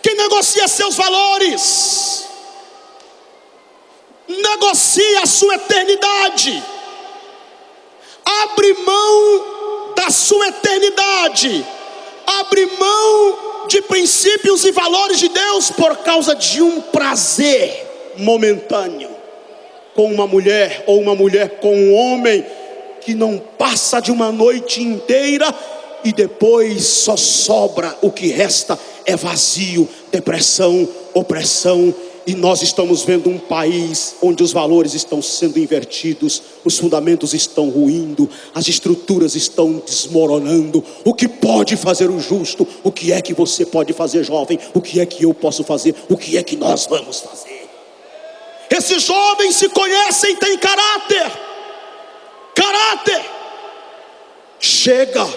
que negocia seus valores, negocia a sua eternidade, abre mão da sua eternidade, abre mão de princípios e valores de Deus por causa de um prazer momentâneo com uma mulher, ou uma mulher com um homem, que não passa de uma noite inteira e depois só sobra, o que resta é vazio, depressão, opressão. E nós estamos vendo um país onde os valores estão sendo invertidos, os fundamentos estão ruindo, as estruturas estão desmoronando. O que pode fazer o justo? O que é que você pode fazer, jovem? O que é que eu posso fazer? O que é que nós vamos fazer? Esses jovens se conhecem, têm caráter. Chega.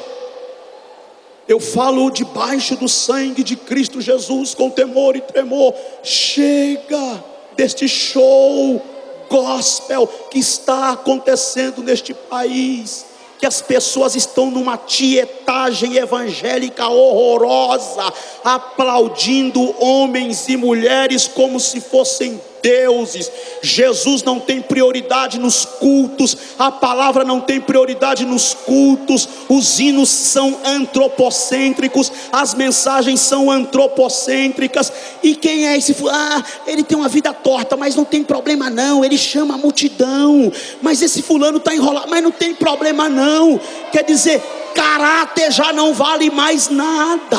Eu falo debaixo do sangue de Cristo Jesus, com temor e tremor. Chega deste show gospel que está acontecendo neste país, que as pessoas estão numa tietagem evangélica horrorosa, aplaudindo homens e mulheres como se fossem deuses. Jesus não tem prioridade nos cultos, a palavra não tem prioridade nos cultos, os hinos são antropocêntricos, as mensagens são antropocêntricas. E quem é esse? Ele tem uma vida torta, mas não tem problema não, ele chama a multidão. Mas esse fulano está enrolado, mas não tem problema não. Quer dizer, caráter já não vale mais nada.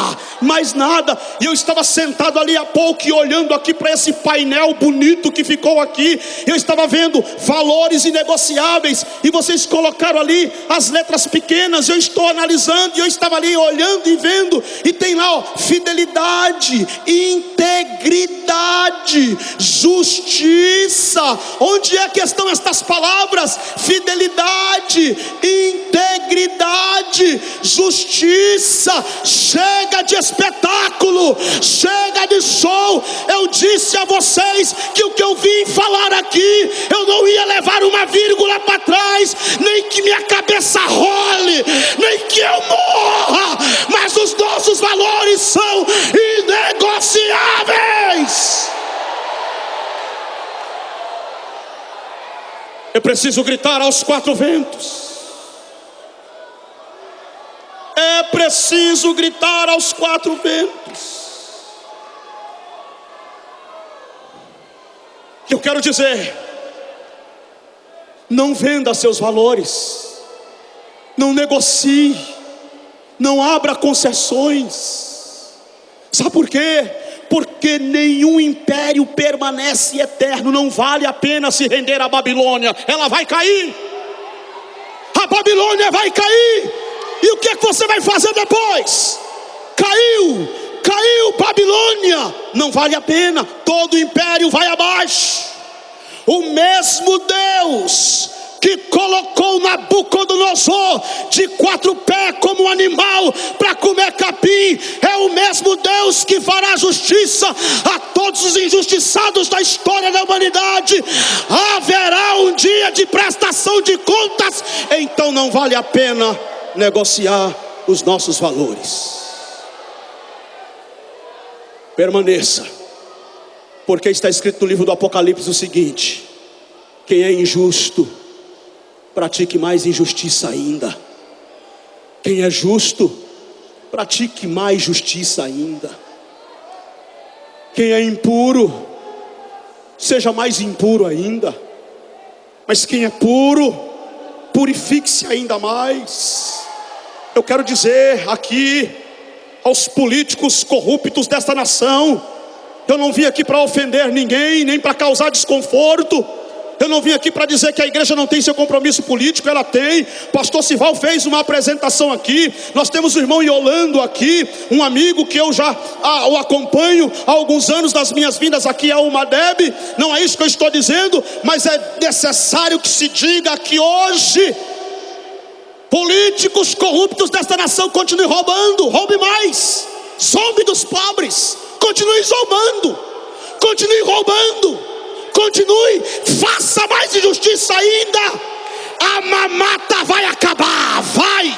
E eu estava sentado ali há pouco e olhando aqui para esse painel bonito que ficou aqui. Eu estava vendo valores inegociáveis, e vocês colocaram ali as letras pequenas. Eu estou analisando, e eu estava ali olhando e vendo, e tem lá, fidelidade, integridade, justiça. Onde é que estão estas palavras? Fidelidade, integridade, justiça. Chega de espetáculo, chega de show. Eu disse a vocês que o que eu vim falar aqui, eu não ia levar uma vírgula para trás, nem que minha cabeça role, nem que eu morra, mas os nossos valores são inegociáveis. Eu preciso gritar aos quatro ventos. É preciso gritar aos quatro ventos. Eu quero dizer, não venda seus valores, não negocie, não abra concessões. Sabe por quê? Porque nenhum império permanece eterno. Não vale a pena se render à Babilônia, ela vai cair. A Babilônia vai cair. E o que é que você vai fazer depois? Caiu Babilônia, não vale a pena, todo império vai abaixo. O mesmo Deus que colocou Nabucodonosor de 4 pés como um animal para comer capim, é o mesmo Deus que fará justiça a todos os injustiçados da história da humanidade. Haverá um dia de prestação de contas, então não vale a pena negociar os nossos valores. Permaneça, porque está escrito no livro do Apocalipse o seguinte: quem é injusto, pratique mais injustiça ainda. Quem é justo, pratique mais justiça ainda. Quem é impuro, seja mais impuro ainda. Mas quem é puro, purifique-se ainda mais. Eu quero dizer aqui aos políticos corruptos desta nação, eu não vim aqui para ofender ninguém, nem para causar desconforto. Eu não vim aqui para dizer que a igreja não tem seu compromisso político, ela tem. Pastor Sival fez uma apresentação aqui. Nós temos o irmão Yolando aqui, um amigo que eu já o acompanho há alguns anos das minhas vindas aqui ao Madeb. Não é isso que eu estou dizendo, mas é necessário que se diga que hoje políticos corruptos desta nação continuem roubando. Roube mais, zombe dos pobres, continue zombando, continue roubando, continue, faça mais injustiça ainda. A mamata vai acabar, vai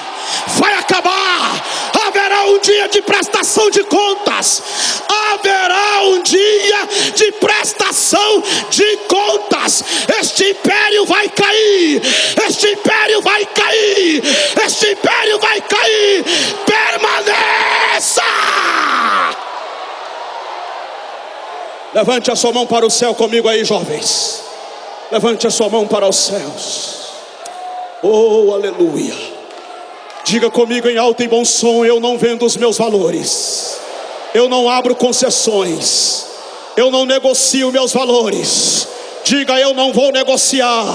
acabar. Haverá haverá um dia de prestação de contas. Haverá um dia de prestação de contas. Este império vai cair. Este império vai cair. Este império vai cair. Permaneça. Levante a sua mão para o céu comigo aí, jovens. Levante a sua mão para os céus. Oh, aleluia. Diga comigo em alto e bom som: eu não vendo os meus valores. Eu não abro concessões. Eu não negocio meus valores. Diga: eu não vou negociar.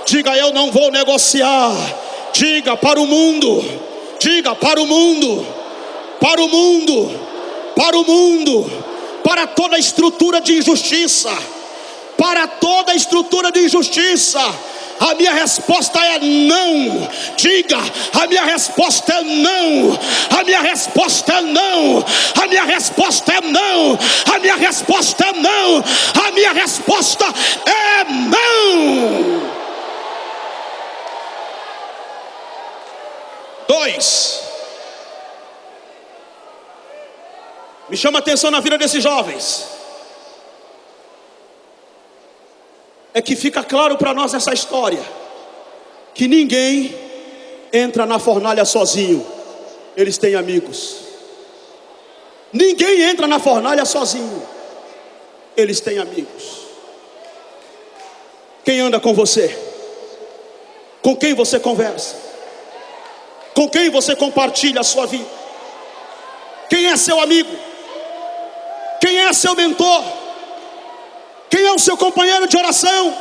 Diga: eu não vou negociar. Diga para o mundo. Diga para o mundo. Para o mundo. Para o mundo. Para toda a estrutura de injustiça. Para toda a estrutura de injustiça. A minha resposta é não. Diga: a minha resposta é não. A minha resposta é não. A minha resposta é não. A minha resposta é não. A minha resposta é não. 2. Me chama a atenção na vida desses jovens. É que fica claro para nós essa história, que ninguém entra na fornalha sozinho. Eles têm amigos. Ninguém entra na fornalha sozinho. Eles têm amigos. Quem anda com você? Com quem você conversa? Com quem você compartilha a sua vida? Quem é seu amigo? Quem é seu mentor? Quem é o seu companheiro de oração?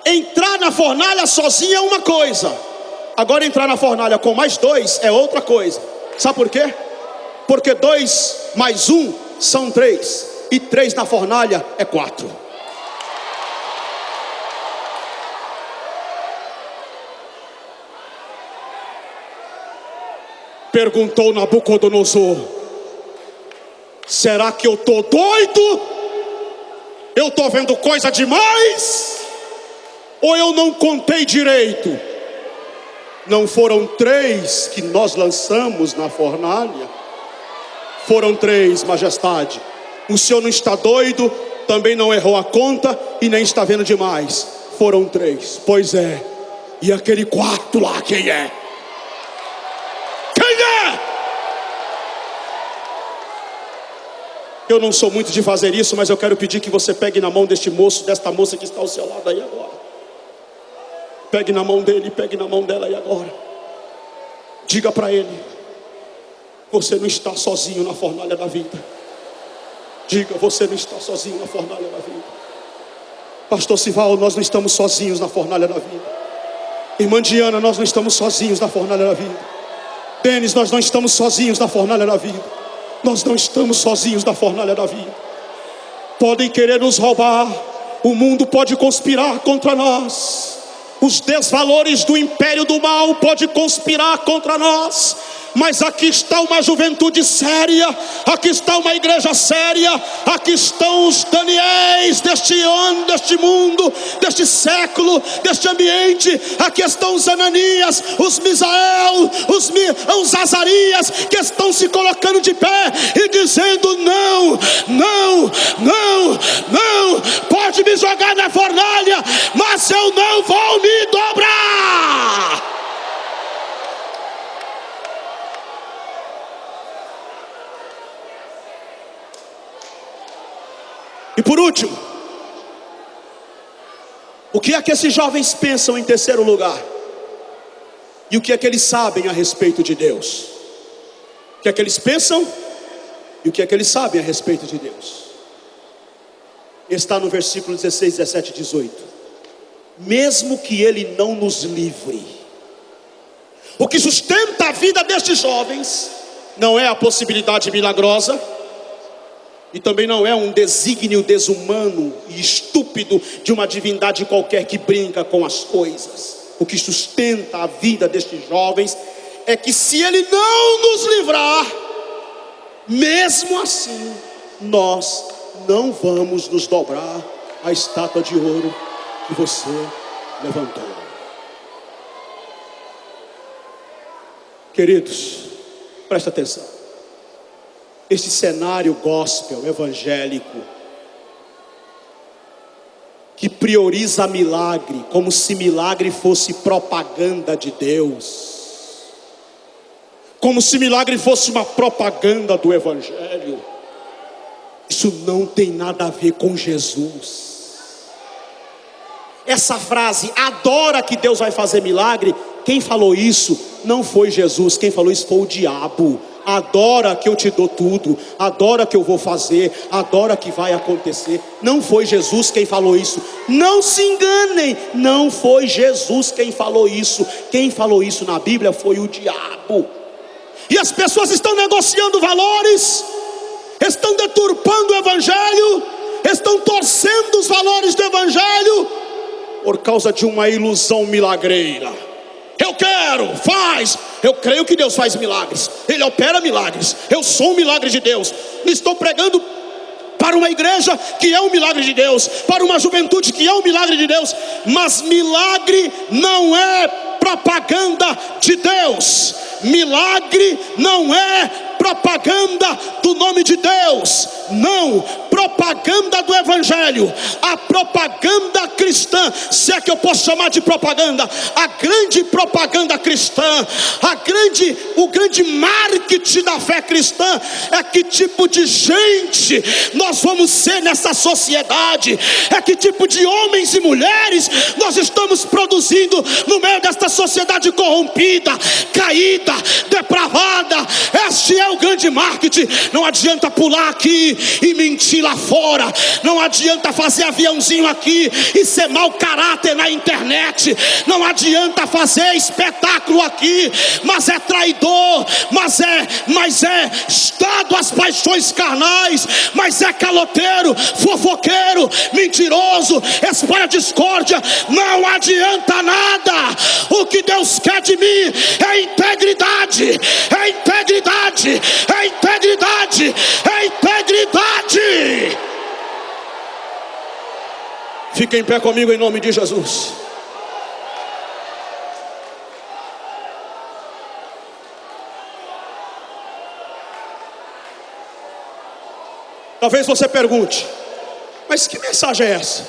Entrar na fornalha sozinho é uma coisa. Agora entrar na fornalha com mais 2 é outra coisa. Sabe por quê? Porque 2 mais 1 são 3. E 3 na fornalha é 4. Perguntou Nabucodonosor: será que eu estou doido? Eu estou vendo coisa demais? Ou eu não contei direito? Não foram 3 que nós lançamos na fornalha? Foram 3, majestade. O senhor não está doido, também não errou a conta e nem está vendo demais. Foram 3, pois é. E aquele 4 lá, quem é? Quem é? Eu não sou muito de fazer isso, mas eu quero pedir que você pegue na mão deste moço, desta moça que está ao seu lado aí agora. Pegue na mão dele, pegue na mão dela aí agora. Diga para ele: você não está sozinho na fornalha da vida. Diga: você não está sozinho na fornalha da vida. Pastor Sival, nós não estamos sozinhos na fornalha da vida. Irmã Diana, nós não estamos sozinhos na fornalha da vida. Denis, nós não estamos sozinhos na fornalha da vida. Nós não estamos sozinhos na fornalha da vida. Podem querer nos roubar. O mundo pode conspirar contra nós. Os desvalores do império do mal podem conspirar contra nós. Mas aqui está uma juventude séria. Aqui está uma igreja séria. Aqui estão os Daniéis deste ano, deste mundo, deste século, deste ambiente. Aqui estão os Ananias, os Misael, os Azarias, que estão se colocando de pé e dizendo: não, não, não, não. Pode me jogar na fornalha, mas eu não vou me dobrar. E por último, o que é que esses jovens pensam em terceiro lugar? E o que é que eles sabem a respeito de Deus? O que é que eles pensam? E o que é que eles sabem a respeito de Deus? Está no versículo 16, 17 e 18. Mesmo que Ele não nos livre. O que sustenta a vida destes jovens não é a possibilidade milagrosa, e também não é um desígnio desumano e estúpido de uma divindade qualquer que brinca com as coisas. O que sustenta a vida destes jovens é que se Ele não nos livrar, mesmo assim, nós não vamos nos dobrar à estátua de ouro que você levantou. Queridos, Presta atenção. Este cenário gospel evangélico, que prioriza milagre, como se milagre fosse propaganda de Deus, como se milagre fosse uma propaganda do evangelho, isso não tem nada a ver com Jesus. Essa frase, adora que Deus vai fazer milagre, quem falou isso não foi Jesus, quem falou isso foi o diabo. Adora que eu te dou tudo, adora que eu vou fazer, adora que vai acontecer. Não foi Jesus quem falou isso. Não se enganem, não foi Jesus quem falou isso. Quem falou isso na Bíblia foi o diabo. E as pessoas estão negociando valores, estão deturpando o evangelho, estão torcendo os valores do evangelho por causa de uma ilusão milagreira. Eu quero, faz. Eu creio que Deus faz milagres, Ele opera milagres. Eu sou um milagre de Deus. Estou pregando para uma igreja que é um milagre de Deus, para uma juventude que é um milagre de Deus. Mas milagre não é propaganda de Deus. Milagre não é propaganda do nome de Deus. Não, propaganda do evangelho, a propaganda cristã, se é que eu posso chamar de propaganda, a grande propaganda cristã, o grande marketing da fé cristã é que tipo de gente nós vamos ser nessa sociedade, é que tipo de homens e mulheres nós estamos produzindo no meio desta sociedade corrompida, caída, depravada. Este é o grande marketing. Não adianta pular aqui e mentir lá fora, não adianta fazer aviãozinho aqui e ser mau caráter na internet, não adianta fazer espetáculo aqui, mas é traidor, mas é estado às paixões carnais, mas é caloteiro, fofoqueiro, mentiroso, espalha discórdia. Não adianta nada. O que Deus quer de mim é integridade, é integridade, é integridade, é integridade. Fica em pé comigo em nome de Jesus. Talvez você pergunte, mas que mensagem é essa?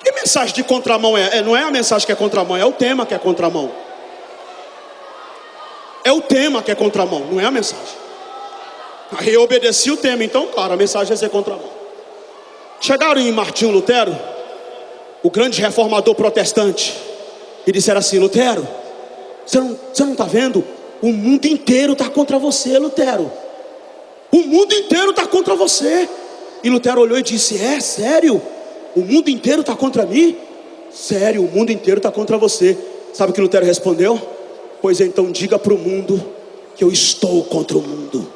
Que mensagem de contramão é? Não é a mensagem que é contramão, é o tema que é contramão. É o tema que é contramão, não é a mensagem. Aí eu obedeci o tema, então claro, a mensagem é ser contramão. Chegaram em Martinho Lutero, o grande reformador protestante, e disseram assim: Lutero, você não está vendo? O mundo inteiro está contra você, Lutero. O mundo inteiro está contra você. E Lutero olhou e disse: é sério? O mundo inteiro está contra mim? Sério, o mundo inteiro está contra você. Sabe o que Lutero respondeu? Pois então diga para o mundo que eu estou contra o mundo.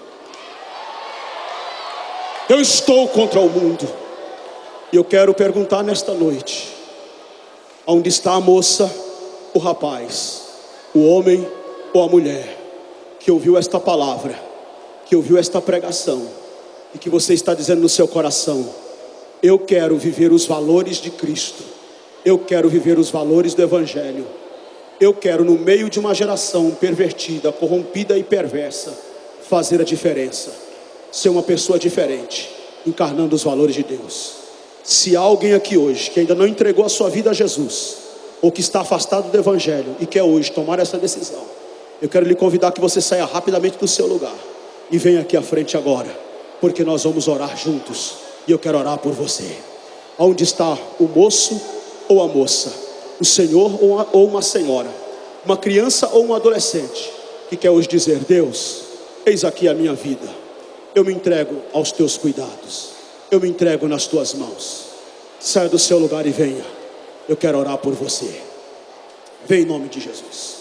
Eu estou contra o mundo. E eu quero perguntar nesta noite: onde está a moça, o rapaz, o homem ou a mulher que ouviu esta palavra, que ouviu esta pregação, e que você está dizendo no seu coração: eu quero viver os valores de Cristo, eu quero viver os valores do evangelho, eu quero, no meio de uma geração pervertida, corrompida e perversa, fazer a diferença, ser uma pessoa diferente, encarnando os valores de Deus. Se há alguém aqui hoje que ainda não entregou a sua vida a Jesus, ou que está afastado do evangelho e quer hoje tomar essa decisão, eu quero lhe convidar que você saia rapidamente do seu lugar e venha aqui à frente agora, porque nós vamos orar juntos, e eu quero orar por você. Onde está o moço ou a moça, o senhor ou uma senhora, uma criança ou um adolescente, que quer hoje dizer: Deus, eis aqui a minha vida, eu me entrego aos teus cuidados, eu me entrego nas tuas mãos. Saia do seu lugar e venha, eu quero orar por você. Vem em nome de Jesus.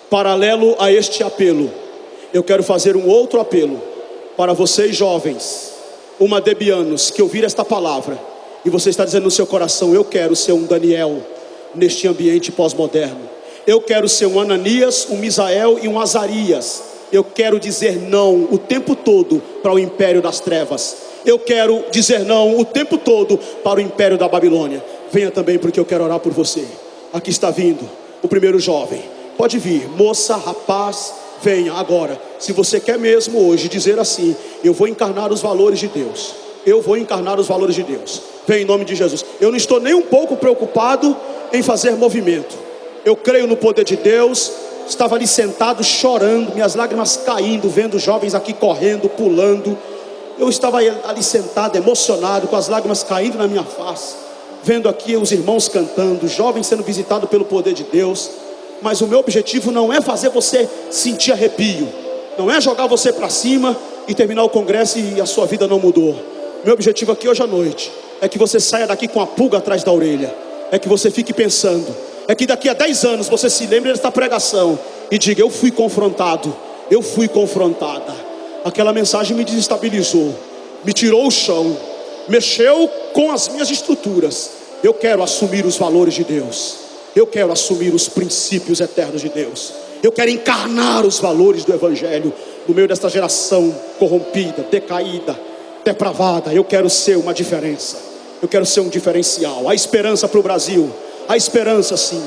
Paralelo a este apelo, eu quero fazer um outro apelo para vocês jovens, uma debianos, que ouvir esta palavra, e você está dizendo no seu coração: eu quero ser um Daniel neste ambiente pós-moderno, eu quero ser um Ananias, um Misael e um Azarias. Eu quero dizer não o tempo todo para o império das trevas, eu quero dizer não o tempo todo para o império da Babilônia. Venha também, porque eu quero orar por você. Aqui está vindo o primeiro jovem, pode vir, moça, rapaz, venha agora. Se você quer mesmo hoje dizer assim: eu vou encarnar os valores de Deus, eu vou encarnar os valores de Deus, vem em nome de Jesus. Eu não estou nem um pouco preocupado em fazer movimento. Eu creio no poder de Deus. Estava ali sentado chorando, minhas lágrimas caindo, vendo jovens aqui correndo, pulando. Eu estava ali sentado, emocionado, com as lágrimas caindo na minha face, vendo aqui os irmãos cantando, jovens sendo visitados pelo poder de Deus. Mas o meu objetivo não é fazer você sentir arrepio, não é jogar você para cima e terminar o congresso e a sua vida não mudou. Meu objetivo aqui hoje à noite é que você saia daqui com a pulga atrás da orelha, é que você fique pensando, é que daqui a 10 anos você se lembre desta pregação e diga: eu fui confrontado, eu fui confrontada. Aquela mensagem me desestabilizou, me tirou o chão, mexeu com as minhas estruturas. Eu quero assumir os valores de Deus, eu quero assumir os princípios eternos de Deus, eu quero encarnar os valores do Evangelho no meio desta geração corrompida, decaída, depravada. Eu quero ser uma diferença, eu quero ser um diferencial. Há esperança para o Brasil, há esperança sim,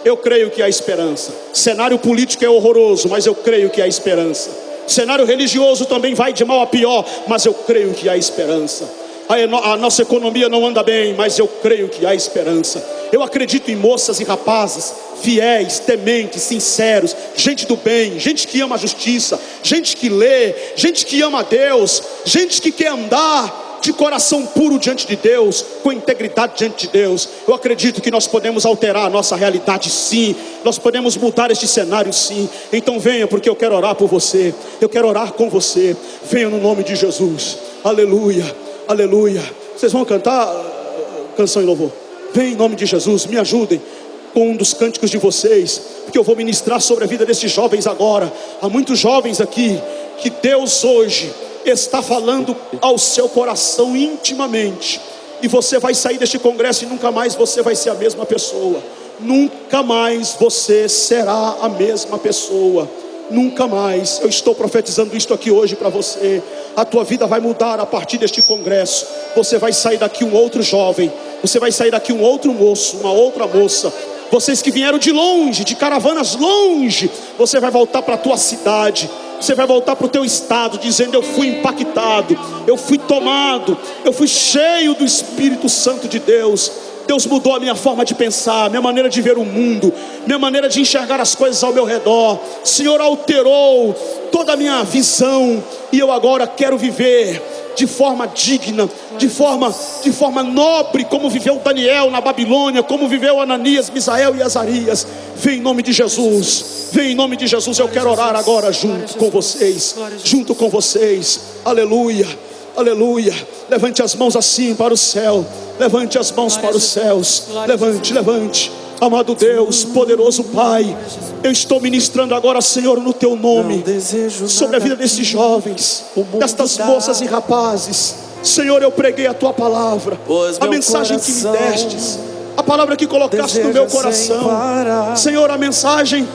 eu creio que há esperança. Cenário político é horroroso, mas eu creio que há esperança. Cenário religioso também vai de mal a pior, mas eu creio que há esperança. A nossa economia não anda bem, mas eu creio que há esperança. Eu acredito em moças e rapazes fiéis, tementes, sinceros, gente do bem, gente que ama a justiça, gente que lê, gente que ama a Deus, gente que quer andar de coração puro diante de Deus, com integridade diante de Deus. Eu acredito que nós podemos alterar a nossa realidade sim, nós podemos mudar este cenário sim. Então venha, porque eu quero orar por você, eu quero orar com você. Venha no nome de Jesus, aleluia, aleluia. Vocês vão cantar canção em louvor? Vem em nome de Jesus, me ajudem com um dos cânticos de vocês, porque eu vou ministrar sobre a vida desses jovens agora. Há muitos jovens aqui que Deus hoje está falando ao seu coração intimamente, e você vai sair deste congresso e nunca mais você vai ser a mesma pessoa. Nunca mais você será a mesma pessoa, nunca mais. Eu estou profetizando isto aqui hoje para você. A tua vida vai mudar a partir deste congresso. Você vai sair daqui um outro jovem, você vai sair daqui um outro moço, uma outra moça. Vocês que vieram de longe, de caravanas longe, você vai voltar para a tua cidade, você vai voltar para o teu estado dizendo: eu fui impactado, eu fui tomado, eu fui cheio do Espírito Santo de Deus. Deus mudou a minha forma de pensar, minha maneira de ver o mundo, minha maneira de enxergar as coisas ao meu redor. O Senhor alterou toda a minha visão, e eu agora quero viver de forma digna, de forma nobre, como viveu Daniel na Babilônia, como viveu Ananias, Misael e Azarias. Vem em nome de Jesus, vem em nome de Jesus. Eu quero orar agora junto com vocês, aleluia, aleluia. Levante as mãos assim para o céu, levante as mãos para os céus, levante. Amado Deus, poderoso Pai, eu estou ministrando agora, Senhor, no Teu nome, sobre a vida desses jovens, destas moças e rapazes. Senhor, eu preguei a Tua palavra, a mensagem que me destes, a palavra que colocaste no meu coração. Senhor, a mensagem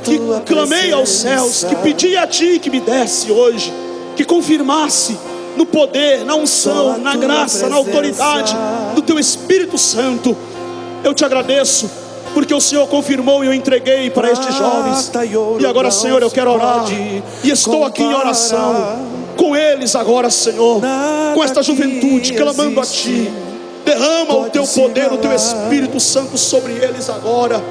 que clamei aos céus, que pedi a Ti que me desse hoje, que confirmasse no poder, na unção, na graça, na autoridade do Teu Espírito Santo. Eu te agradeço, porque o Senhor confirmou e eu entreguei para estes jovens. E agora, Senhor, eu quero orar, e estou aqui em oração com eles agora, Senhor, com esta juventude, clamando a Ti. Derrama o Teu poder, o Teu Espírito Santo sobre eles agora.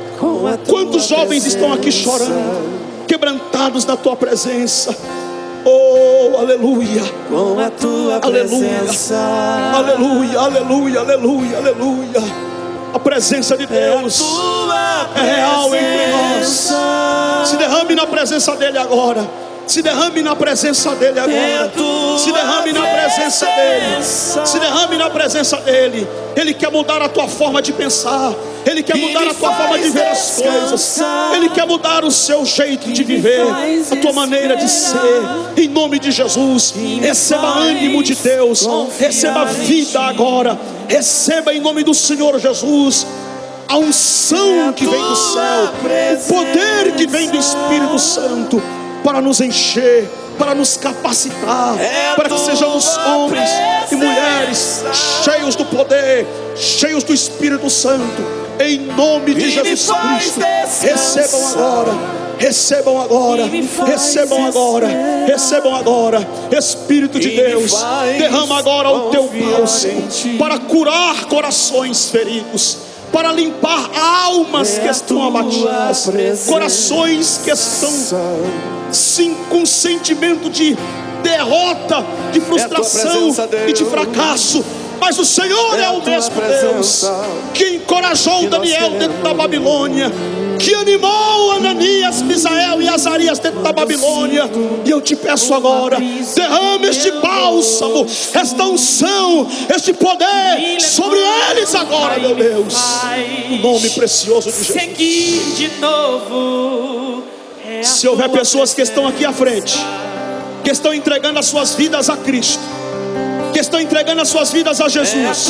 Quantos jovens estão aqui chorando, quebrantados na Tua presença. Oh, aleluia, aleluia, aleluia, aleluia. A presença de Deus é real entre nós. Se derrame na presença dEle agora. Se derrame na presença dEle agora. Se derrame na presença dEle. Se derrame na presença dEle. Ele quer mudar a tua forma de pensar. Ele quer mudar a tua forma de ver as coisas. Ele quer mudar o seu jeito de viver, a tua maneira de ser. Em nome de Jesus, receba ânimo de Deus, receba vida agora. Receba em nome do Senhor Jesus a unção que vem do céu, o poder que vem do Espírito Santo, para nos encher, para nos capacitar, para que sejamos homens e mulheres cheios do poder, cheios do Espírito Santo. Em nome de Jesus Cristo, recebam agora, Recebam agora, recebam agora, recebam agora. Espírito de Deus, derrama agora o teu bálsamo para curar corações feridos, para limpar almas que estão abatidas, corações que estão sim com sentimento de derrota, de frustração e de fracasso. Mas o Senhor é o mesmo Deus que encorajou Daniel dentro da Babilônia, que animou Ananias, Misael e Azarias dentro da Babilônia. E eu te peço agora, derrama este bálsamo, esta unção, este poder sobre eles agora, meu Deus, no nome precioso de Jesus. Se houver pessoas que estão aqui à frente, que estão entregando as suas vidas a Cristo, que estão entregando as suas vidas a Jesus,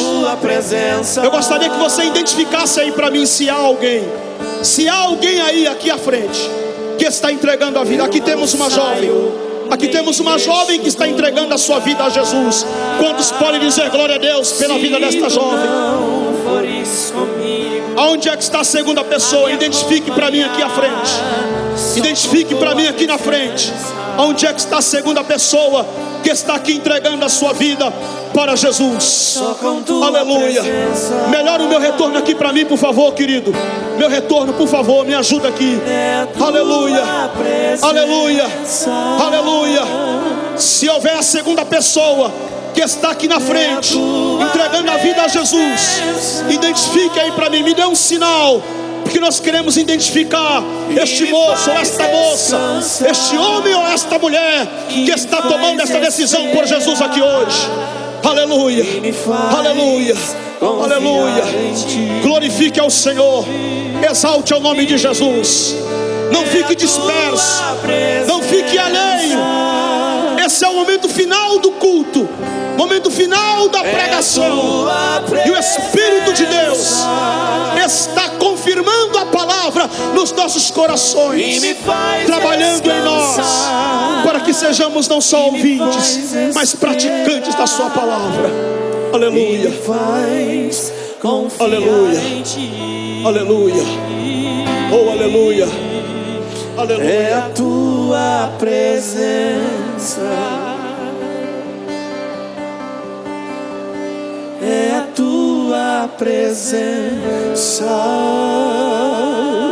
eu gostaria que você identificasse aí para mim se há alguém aí aqui à frente que está entregando a vida. Aqui temos uma jovem, que está entregando a sua vida a Jesus. Quantos podem dizer glória a Deus pela vida desta jovem? Aonde é que está a segunda pessoa? Identifique para mim aqui à frente. Identifique para mim aqui na frente. Onde é que está a segunda pessoa que está aqui entregando a sua vida para Jesus? Aleluia. Melhora o meu retorno aqui para mim, por favor, querido. Meu retorno, por favor, me ajuda aqui. Aleluia. Aleluia. Aleluia. Se houver a segunda pessoa que está aqui na frente entregando a vida a Jesus, identifique aí para mim, me dê um sinal, porque nós queremos identificar este moço ou esta moça, este homem ou esta mulher que está tomando esta decisão por Jesus aqui hoje. Aleluia, aleluia, aleluia. Glorifique ao Senhor, exalte ao nome de Jesus. Não fique disperso, não fique alheio. Esse é o momento final do culto, momento final da pregação, e o Espírito de Deus está confirmando a palavra nos nossos corações, trabalhando em nós, para que sejamos não só ouvintes, mas praticantes da sua palavra. Aleluia, aleluia, aleluia, oh aleluia, aleluia. É a tua presença, é a tua presença.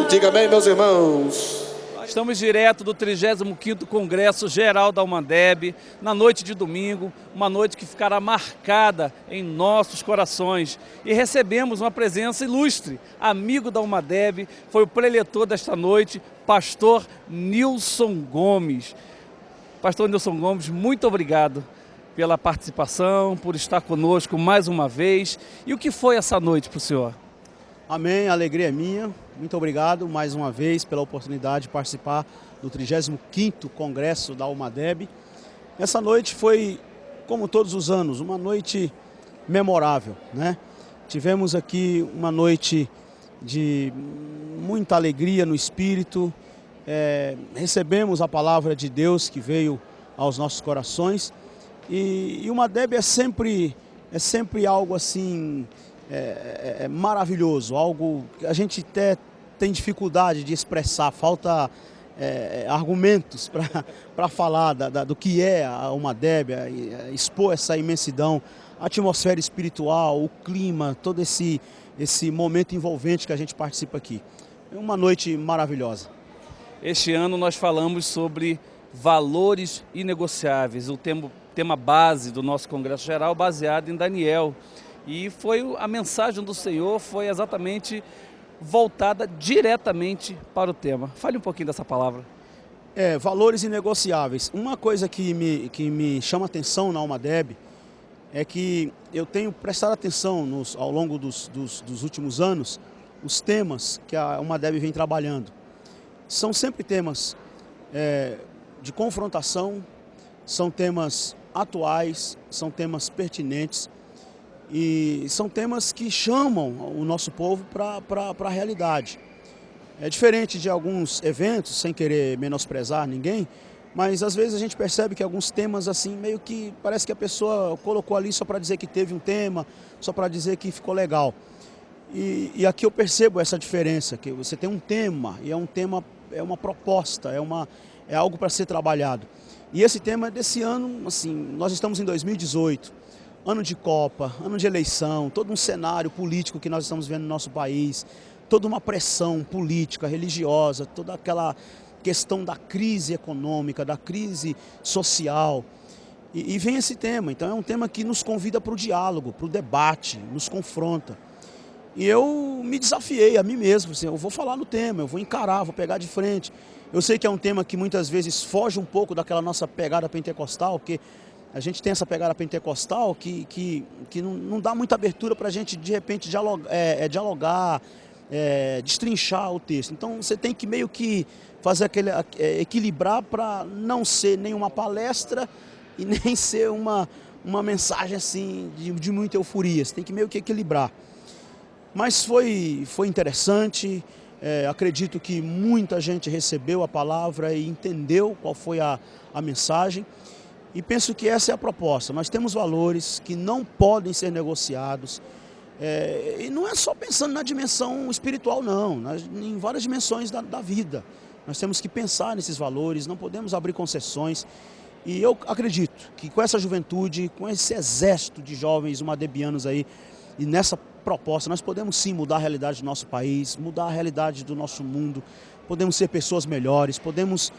Diga bem, meus irmãos. Estamos direto do 35º Congresso Geral da Almadeb, na noite de domingo, uma noite que ficará marcada em nossos corações. E recebemos uma presença ilustre, amigo da Almadeb, foi o preletor desta noite, pastor Nilson Gomes. Pastor Nilson Gomes, muito obrigado pela participação, por estar conosco mais uma vez. E o que foi essa noite para o senhor? Amém, a alegria é minha. Muito obrigado mais uma vez pela oportunidade de participar do 35º Congresso da Almadeb. Essa noite foi, como todos os anos, uma noite memorável, né? Tivemos aqui uma noite de muita alegria no espírito, recebemos a palavra de Deus que veio aos nossos corações, e o Almadeb é sempre algo assim, maravilhoso, algo que a gente até tem dificuldade de expressar, falta argumentos para falar do que é a Almadeb, expor essa imensidão, a atmosfera espiritual, o clima, todo esse momento envolvente que a gente participa aqui. É uma noite maravilhosa. Este ano nós falamos sobre valores inegociáveis, o tema base do nosso Congresso Geral, baseado em Daniel. E a mensagem do Senhor foi exatamente voltada diretamente para o tema. Fale um pouquinho dessa palavra. Valores inegociáveis. Uma coisa que me chama a atenção na Almadeb é que eu tenho prestado atenção ao longo dos últimos anos, os temas que a Almadeb vem trabalhando. São sempre temas de confrontação, são temas atuais, são temas pertinentes, e são temas que chamam o nosso povo para a realidade. É diferente de alguns eventos, sem querer menosprezar ninguém, mas às vezes a gente percebe que alguns temas assim, meio que parece que a pessoa colocou ali só para dizer que teve um tema, só para dizer que ficou legal. E aqui eu percebo essa diferença, que você tem um tema, e é um tema, é uma proposta, é algo para ser trabalhado. E esse tema desse ano, assim, nós estamos em 2018, ano de Copa, ano de eleição, todo um cenário político que nós estamos vendo no nosso país, toda uma pressão política, religiosa, toda aquela questão da crise econômica, da crise social. E vem esse tema, então é um tema que nos convida para o diálogo, para o debate, nos confronta. E eu me desafiei a mim mesmo, assim, eu vou falar no tema, eu vou encarar, vou pegar de frente. Eu sei que é um tema que muitas vezes foge um pouco daquela nossa pegada pentecostal, porque a gente tem essa pegada pentecostal que não dá muita abertura para a gente, de repente, dialogar, destrinchar o texto. Então você tem que meio que fazer equilibrar para não ser nenhuma palestra e nem ser uma mensagem assim de muita euforia. Você tem que meio que equilibrar. Mas foi interessante, acredito que muita gente recebeu a palavra e entendeu qual foi a mensagem. E penso que essa é a proposta. Nós temos valores que não podem ser negociados. E não é só pensando na dimensão espiritual, não. Em várias dimensões da vida. Nós temos que pensar nesses valores, não podemos abrir concessões. E eu acredito que com essa juventude, com esse exército de jovens umadebianos aí, e nessa proposta, nós podemos sim mudar a realidade do nosso país, mudar a realidade do nosso mundo, podemos ser pessoas melhores, podemos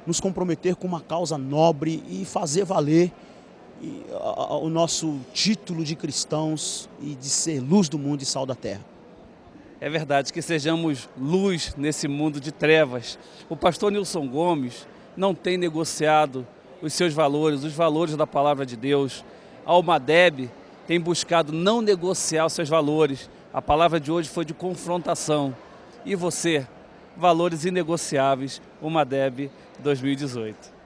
nos comprometer com uma causa nobre e fazer valer o nosso título de cristãos e de ser luz do mundo e sal da terra. É verdade, que sejamos luz nesse mundo de trevas. O pastor Nilson Gomes não tem negociado os seus valores, os valores da palavra de Deus. A UMADEB tem buscado não negociar os seus valores. A palavra de hoje foi de confrontação. E você? Valores inegociáveis, UMADEB 2018.